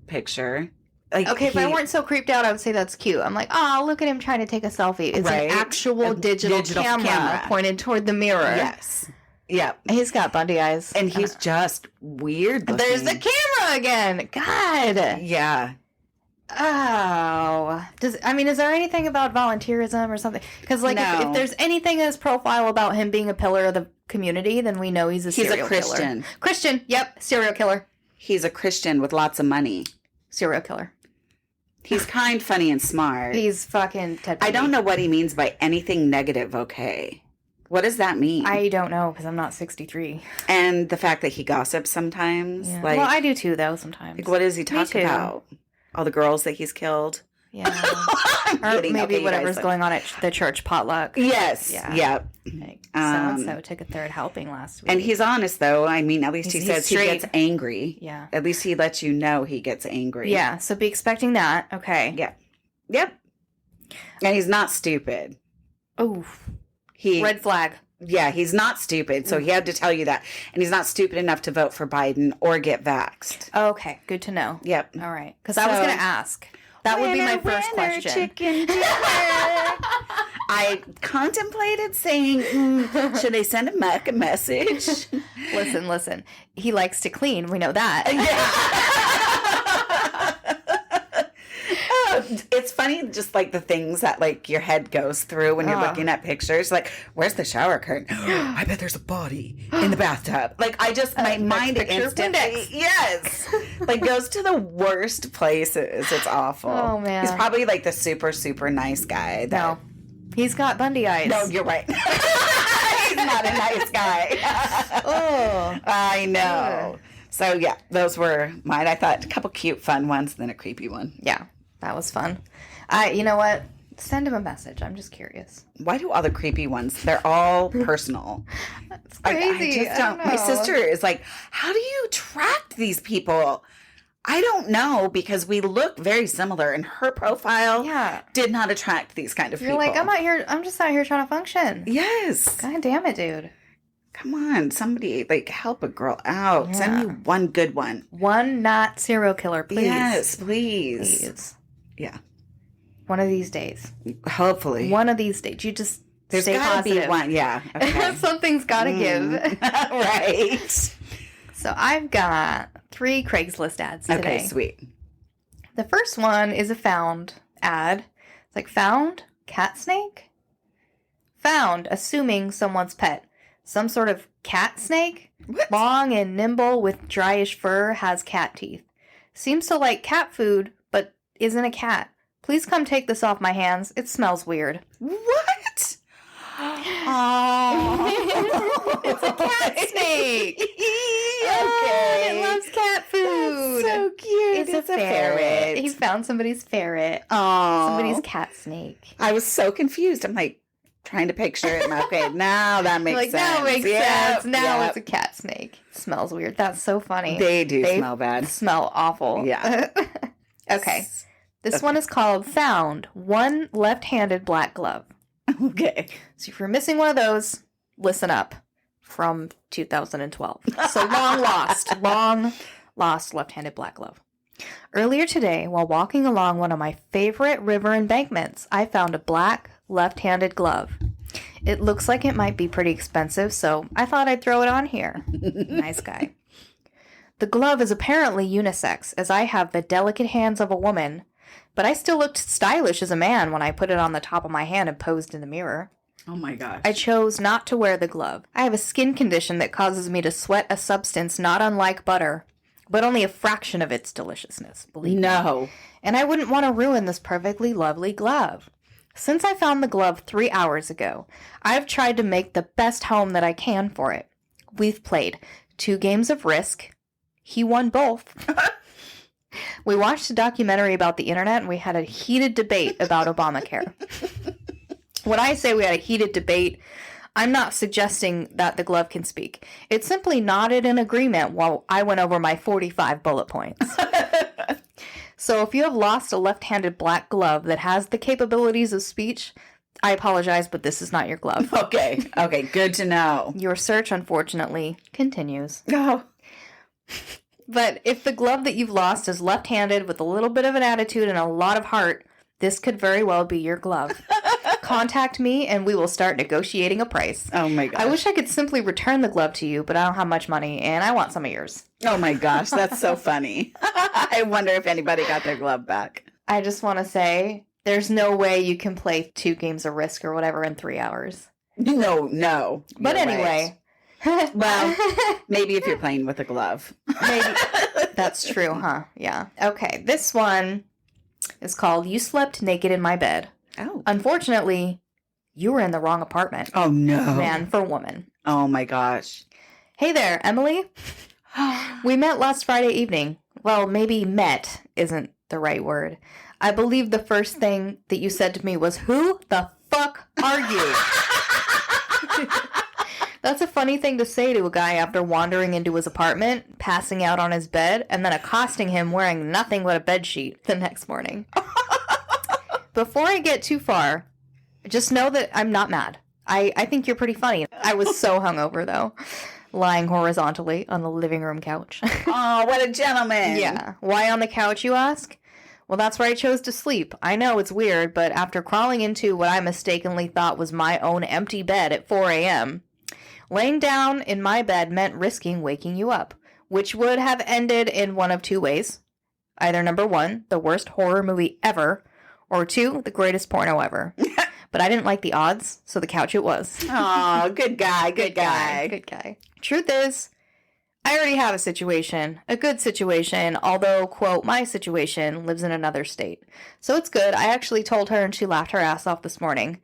picture. Like, Okay, if I weren't so creeped out, I would say that's cute. I'm like, oh, look at him trying to take a selfie. It's Right. an actual A digital camera camera. pointed toward the mirror. Yes. Yeah. He's got Bundy eyes. And he's just weird looking. There's the camera again. God. Yeah. Oh. Is there anything about volunteerism or something? Because, like, No. if there's anything in his profile about him being a pillar of the community, then we know he's a serial Christian. killer. Christian. Yep. Serial killer. He's a Christian with lots of money. Serial killer. He's kind, funny, and smart. He's fucking Ted Bundy. I don't know what he means by anything negative, okay? What does that mean? I don't know, because I'm not 63. And the fact that he gossips sometimes. Yeah. Like, Well, I do too, though, sometimes. like, what does he talk too. about? All the girls that he's killed? Yeah. I'm Or kidding. maybe Okay, you whatever's guys- going on at the church potluck. Yes. Yeah. Yeah. Like, so-and-so Um, took a third helping last week. And he's honest, though. I mean, at least he He's says he straight. gets angry. Yeah. At least he lets you know he gets angry. Yeah, so be expecting that. Okay. Yeah. Yep. And he's not stupid. Oh, He red flag. Yeah, he's not stupid. So he had to tell you that. And he's not stupid enough to vote for Biden or get vaxxed. Okay, good to know. Yep. All right. Because I was So- going to ask. That would be my first Winner, question. chicken dinner. I contemplated saying, should I send him back a message? Listen. He likes to clean. We know that. It's funny, just like the things that like your head goes through when you're looking at pictures. Like, where's the shower curtain? I bet there's a body in the bathtub. Like, I just my mind picture, instantly, Windex. yes, like goes to the worst places. It's awful. Oh, man. He's probably like the super super nice guy. No. He's got Bundy eyes. No, you're right. He's not a nice guy. Oh. I know. So yeah, those were mine. I thought a couple cute, fun ones, and then a creepy one. Yeah, that was fun. You know what? Send him a message. I'm just curious. Why do all the creepy ones? They're all personal. It's I crazy. just don't. My know. sister is like, how do you track these people? I don't know, because we look very similar, and her profile Yeah. did not attract these kind of You're people. like, I'm just out here trying to function. Yes. God damn it, dude. Come on, somebody like help a girl out. Send Yeah. me one good one. One not serial killer, please. Yes, please. Please. Yeah. One of these days. Hopefully. One of these days. You just There's stay gotta positive. be one. Yeah. Okay. Something's got to give. Right. So I've got 3 Craigslist ads today. Okay, sweet. The first one is a found ad. It's like, found cat snake? Found, assuming someone's pet. Some sort of cat snake? What? Long and nimble with dryish fur, has cat teeth. Seems to like cat food, but isn't a cat. Please come take this off my hands. It smells weird. What? Oh. It's a cat snake. Okay. It loves cat food. That's so cute. It's a ferret. He found somebody's ferret. Oh. Somebody's cat snake. I was so confused. I'm like trying to picture it. Okay, now that makes Like, sense. now it makes Yep, sense. Now yep. it's a cat snake. It smells weird. That's so funny. They do smell bad. Smell awful. Yeah. Okay. This one is called Found One Left-Handed Black Glove. Okay. So if you're missing one of those, listen up. From 2012. So long lost left-handed black glove. Earlier today, while walking along one of my favorite river embankments, I found a black left-handed glove. It looks like it might be pretty expensive, so I thought I'd throw it on here. Nice guy. The glove is apparently unisex, as I have the delicate hands of a woman, but I still looked stylish as a man when I put it on the top of my hand and posed in the mirror. Oh my gosh. I chose not to wear the glove. I have a skin condition that causes me to sweat a substance not unlike butter, but only a fraction of its deliciousness, believe me. No. And I wouldn't want to ruin this perfectly lovely glove. Since I found the glove 3 hours ago, I've tried to make the best home that I can for it. We've played 2 games of Risk. He won both. We watched a documentary about the internet, and we had a heated debate about Obamacare. When I say we had a heated debate, I'm not suggesting that the glove can speak. It simply nodded in agreement while I went over my 45 bullet points. So if you have lost a left-handed black glove that has the capabilities of speech, I apologize, but this is not your glove. Okay. Okay, good to know. Your search, unfortunately, continues. No. But if the glove that you've lost is left-handed with a little bit of an attitude and a lot of heart, this could very well be your glove. Contact me and we will start negotiating a price. Oh my gosh. I wish I could simply return the glove to you, but I don't have much money and I want some of yours. Oh my gosh, that's so funny. I wonder if anybody got their glove back. I just want to say there's no way you can play 2 games of Risk or whatever in 3 hours. No. But You're anyway. right. Well, maybe if you're playing with a glove. Maybe. That's true, huh? Yeah. Okay, this one is called You Slept Naked in My Bed. Oh. Unfortunately, you were in the wrong apartment. Oh no. Man for woman. Oh my gosh. Hey there, Emily. We met last Friday evening. Well, maybe met isn't the right word. I believe the first thing that you said to me was, "Who the fuck are you?" That's a funny thing to say to a guy after wandering into his apartment, passing out on his bed, and then accosting him wearing nothing but a bedsheet the next morning. Before I get too far, just know that I'm not mad. I think you're pretty funny. I was so hungover, though, lying horizontally on the living room couch. Oh, what a gentleman. Yeah. Why on the couch, you ask? Well, that's where I chose to sleep. I know it's weird, but after crawling into what I mistakenly thought was my own empty bed at 4 a.m., laying down in my bed meant risking waking you up, which would have ended in one of 2 ways. Either number 1, the worst horror movie ever, or 2, the greatest porno ever. But I didn't like the odds, so the couch it was. Oh, good guy. Good guy. Truth is, I already have a situation, a good situation, although, quote, my situation lives in another state. So it's good. I actually told her and she laughed her ass off this morning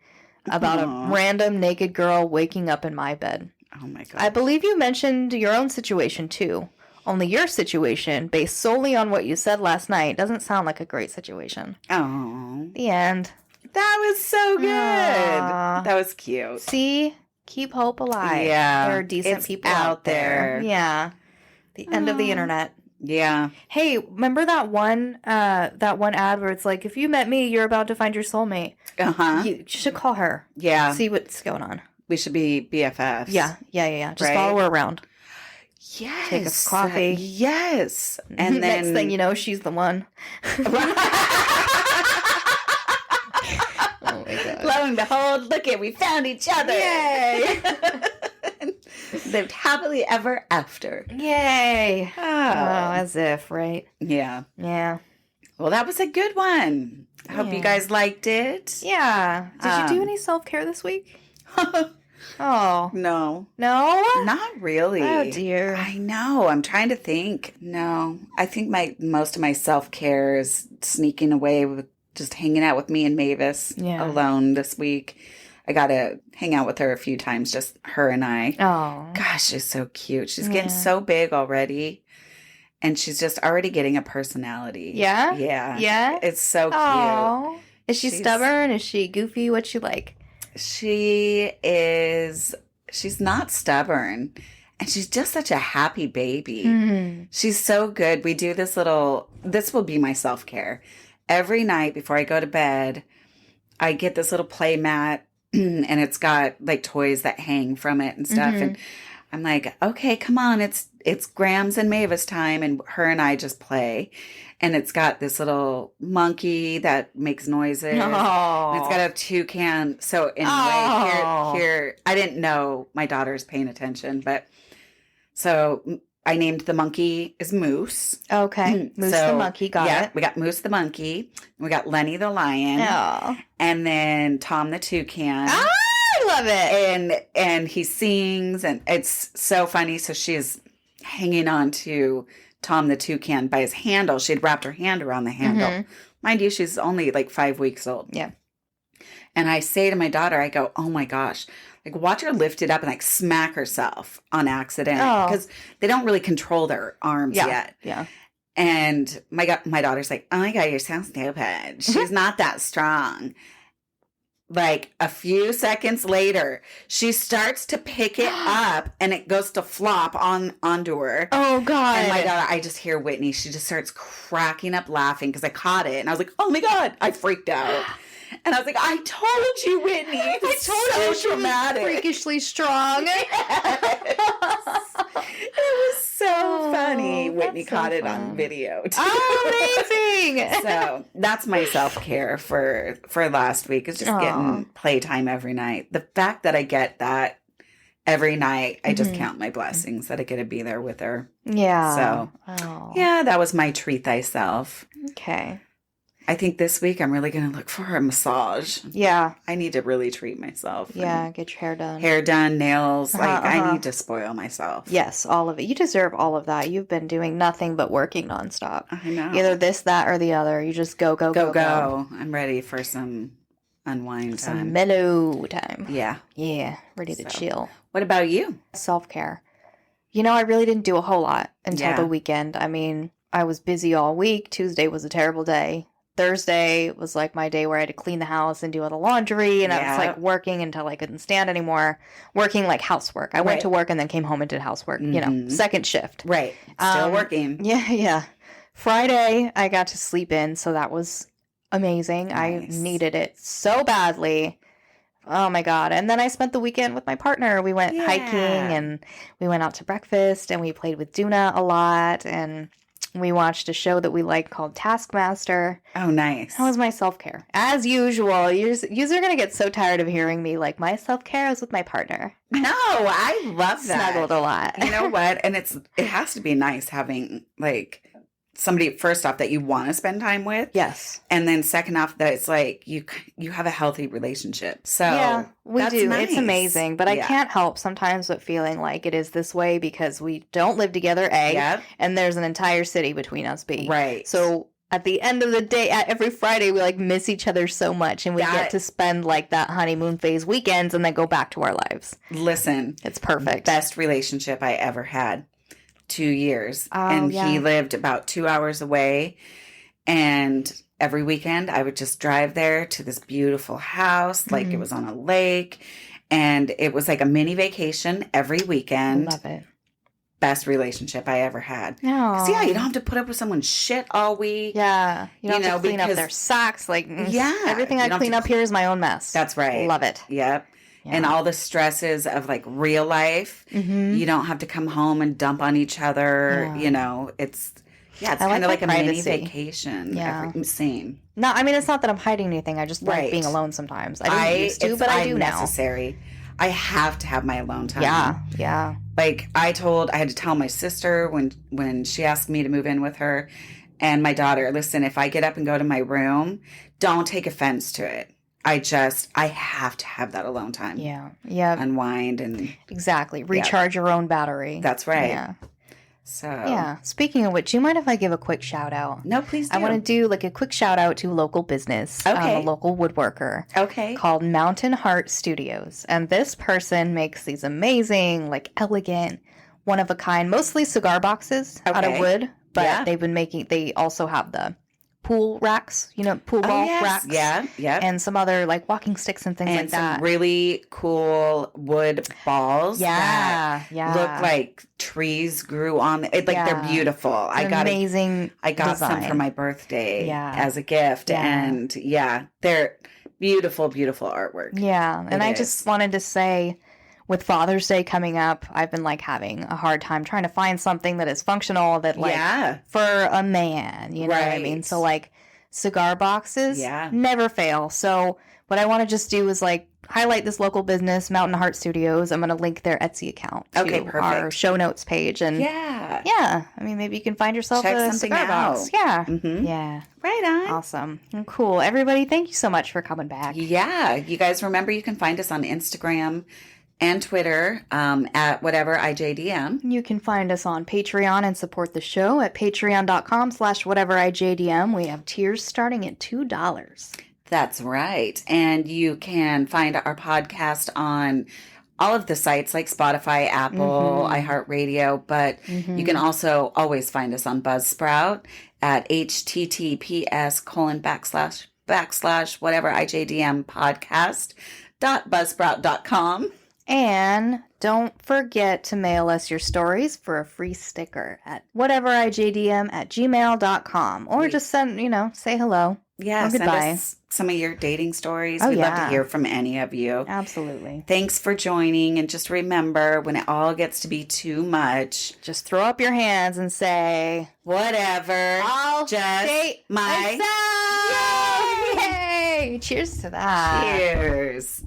about a random naked girl waking up in my bed. Oh my God. I believe you mentioned your own situation too. Only your situation, based solely on what you said last night, doesn't sound like a great situation. Oh. The end. That was so good. Aww. That was cute. See? Keep hope alive. Yeah. There are decent It's people out out there. there. Yeah. The end of the internet. Yeah. Hey, remember that one ad where it's like, if you met me, you're about to find your soulmate. Uh-huh. You should call her. Yeah. See what's going on. We should be BFFs. Yeah. Just Right? follow her around. Yes. Take us coffee. Yes. And then next thing you know, she's the one. Oh my God. Lo and behold, look it, we found each other. Yay. Lived happily ever after. Yay. Oh. As if, right? Yeah. Yeah. Well, that was a good one. I hope you guys liked it. Yeah. Did you do any self-care this week? Oh. No. No? Not really. Oh, dear. I know. I'm trying to think. No. I think most of my self-care is sneaking away with just hanging out with me and Mavis alone this week. I got to hang out with her a few times, just her and I. Oh. Gosh, she's so cute. She's getting so big already. And she's just already getting a personality. Yeah? Yeah. Yeah? It's so cute. Oh. Is she stubborn? Is she goofy? What's she like? She's not stubborn. And she's just such a happy baby. Mm-hmm. She's so good. We do this will be my self-care. Every night before I go to bed, I get this little play mat and it's got like toys that hang from it and stuff. And I'm like, okay, come on. It's Grams and Mavis time. And her and I just play. And it's got this little monkey that makes noises. Oh. And it's got a toucan. So anyway, here, I didn't know my daughter's paying attention, but so I named the monkey is Moose. Okay. Moose the monkey. Got it. We got Moose the monkey. We got Lenny the lion. Oh. And then Tom the toucan. Ah, I love it. And he sings and it's so funny. So she's hanging on to Tom the toucan by his handle. She had wrapped her hand around the handle. Mind you, she's only like 5 weeks old. Yeah. And I say to my daughter, I go, oh my gosh, like watch her lift it up and like smack herself on accident. Because they don't really control their arms yet. Yeah. And my daughter's like, oh my God, you're so stupid. She's not that strong. Like a few seconds later, she starts to pick it up and it goes to flop onto her. Oh God. And my daughter, I just hear Whitney. She just starts cracking up laughing because I caught it. And I was like, oh my God, I freaked out. And I was like, I told you, Whitney. I told you she was freakishly strong. It was so funny. Whitney that's so caught it fun. on video too. Oh, amazing! So that's my self-care for last week, is just Aw. getting playtime every night. The fact that I get that every night, I just Mhm. count my blessings that I get to be there with her. Yeah. So, Oh. yeah, that was my treat thyself. Okay. I think this week I'm really going to look for a massage. Yeah. I need to really treat myself. Yeah. Get your hair done. Hair done, nails. Like, I Uh-huh. need to spoil myself. Yes, all of it. You deserve all of that. You've been doing nothing but working nonstop. I know. Either this, that, or the other. You just go. Go. I'm ready for some unwind Some time. mellow time. Yeah. Yeah. Ready to So. chill. What about you? Self-care. I really didn't do a whole lot until Yeah. the weekend. I mean, I was busy all week. Tuesday was a terrible day. Thursday was like my day where I had to clean the house and do all the laundry, and I was Yeah. like working until I couldn't stand anymore. Working like housework. I went Right. to work and then came home and did housework. Mhm. Second shift. Right. Still Um, working. Yeah. Friday, I got to sleep in, so that was amazing. I Nice. needed it so badly. Oh my God. And then I spent the weekend with my partner. We went hiking Yeah. and we went out to breakfast and we played with Duna a lot and we watched a show that we like called Taskmaster. Oh, nice. That was my self-care. As usual, you're going to get so tired of hearing me like my self-care is with my partner. No, I love that. Snuggled a lot. You know what? And it has to be nice having like somebody, first off, that you want to spend time with. Yes. And then second off, that it's like you have a healthy relationship. So Yeah, we that's do. nice. It's amazing. But I Yeah. can't help sometimes but feeling like it is this way because we don't live together, A, Yep. and there's an entire city between us, B. Right. So at the end of the day, every Friday, we like miss each other so much and we That- get to spend like that honeymoon phase weekends and then go back to our lives. Listen, It's perfect. best relationship I ever had. 2 years. Oh, And yeah. he lived about 2 hours away. And every weekend I would just drive there to this beautiful house, like it Mhm. was on a lake. And it was like a mini vacation every I weekend. love it. Best relationship I ever had. No. 'Cause, yeah, you don't have to put up with someone's shit all week. Yeah. You don't You have to know, clean up because- their socks. Like, Yeah, everything you I don't have clean to up here is my own mess. That's right. Love it. Yep. And Yeah. all the stresses of like real life. Mhm. You don't have to come home and dump on each other. Yeah. You know, it's I kind of like like my a mini privacy. vacation. Yeah. Same. No, I mean, it's not that I'm hiding anything. I just like Right. being alone sometimes. I didn't used to, but I do now. necessary. I have to have my alone time. Yeah. Like I had to tell my sister when she asked me to move in with her, and my daughter, listen, if I get up and go to my room, don't take offense to it. I have to have that alone time. Yeah. Unwind, and Exactly. Recharge your own battery. that's right. Yeah. So Yeah. Speaking of which, do you mind if I give a quick shout out? No, please do. I want to do like a quick shout out to a local business, Okay. a local woodworker Okay. called Mountain Heart Studios. And this person makes these amazing, like elegant, one of a kind, mostly cigar boxes out of Okay. wood. But Yeah. they also have the pool racks, pool Oh, ball yes. racks. Yeah. Yep. And some other like walking sticks and things And like some that. really cool wood balls. that Yeah. look like trees grew on it. Like they're Yeah. beautiful. I An got amazing some for design. my birthday Yeah. as a gift. Yeah. And they're beautiful, beautiful artwork. Yeah, and It I is. just wanted to say, with Father's Day coming up, I've been like having a hard time trying to find something that is functional that like Yeah. for a man, you know what I mean? Right. So like cigar boxes Yeah. never fail. So what I want to just do is like highlight this local business, Mountain Heart Studios. I'm going to link their Etsy account to Okay, our perfect. show notes page, and Yeah. I mean maybe you can find yourself Check a something cigar box. out. Yeah, Mm-hmm. yeah, Right on. awesome, cool. Everybody, thank you so much for coming back. Yeah. You guys remember you can find us on Instagram and Twitter at whatever IJDM. You can find us on Patreon and support the show at patreon.com/whateverijdm. We have tiers starting at $2. That's right. And you can find our podcast on all of the sites like Spotify, Apple, Mhm. iHeartRadio, but you can also always find us on Buzzsprout at https:// whatever IJDM podcast.buzzsprout.com. And don't forget to mail us your stories for a free sticker at whateverijdm@gmail.com. Or just send, say hello. Yeah, Well, send goodbye. us some of your dating stories. Oh, We'd love to yeah. hear from any of you. Absolutely. Thanks for joining. And just remember, when it all gets to be too much, Just throw up your hands and say, whatever. I'll just date myself. Yay! Cheers to that. Cheers.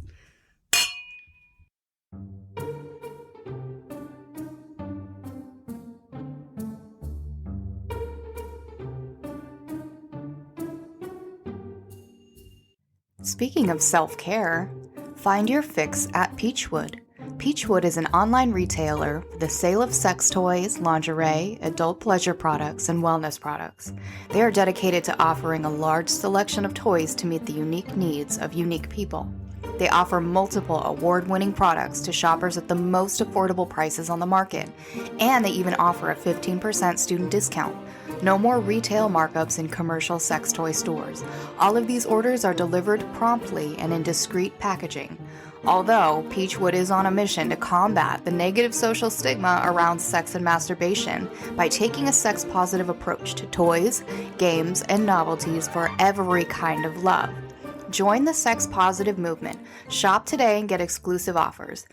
Speaking of self-care, find your fix at Peachwood. Peachwood is an online retailer for the sale of sex toys, lingerie, adult pleasure products, and wellness products. They are dedicated to offering a large selection of toys to meet the unique needs of unique people. They offer multiple award-winning products to shoppers at the most affordable prices on the market, and they even offer a 15% student discount. No more retail markups in commercial sex toy stores. All of these orders are delivered promptly and in discreet packaging. Although Peachwood is on a mission to combat the negative social stigma around sex and masturbation by taking a sex-positive approach to toys, games, and novelties for every kind of love. Join the sex-positive movement. Shop today and get exclusive offers.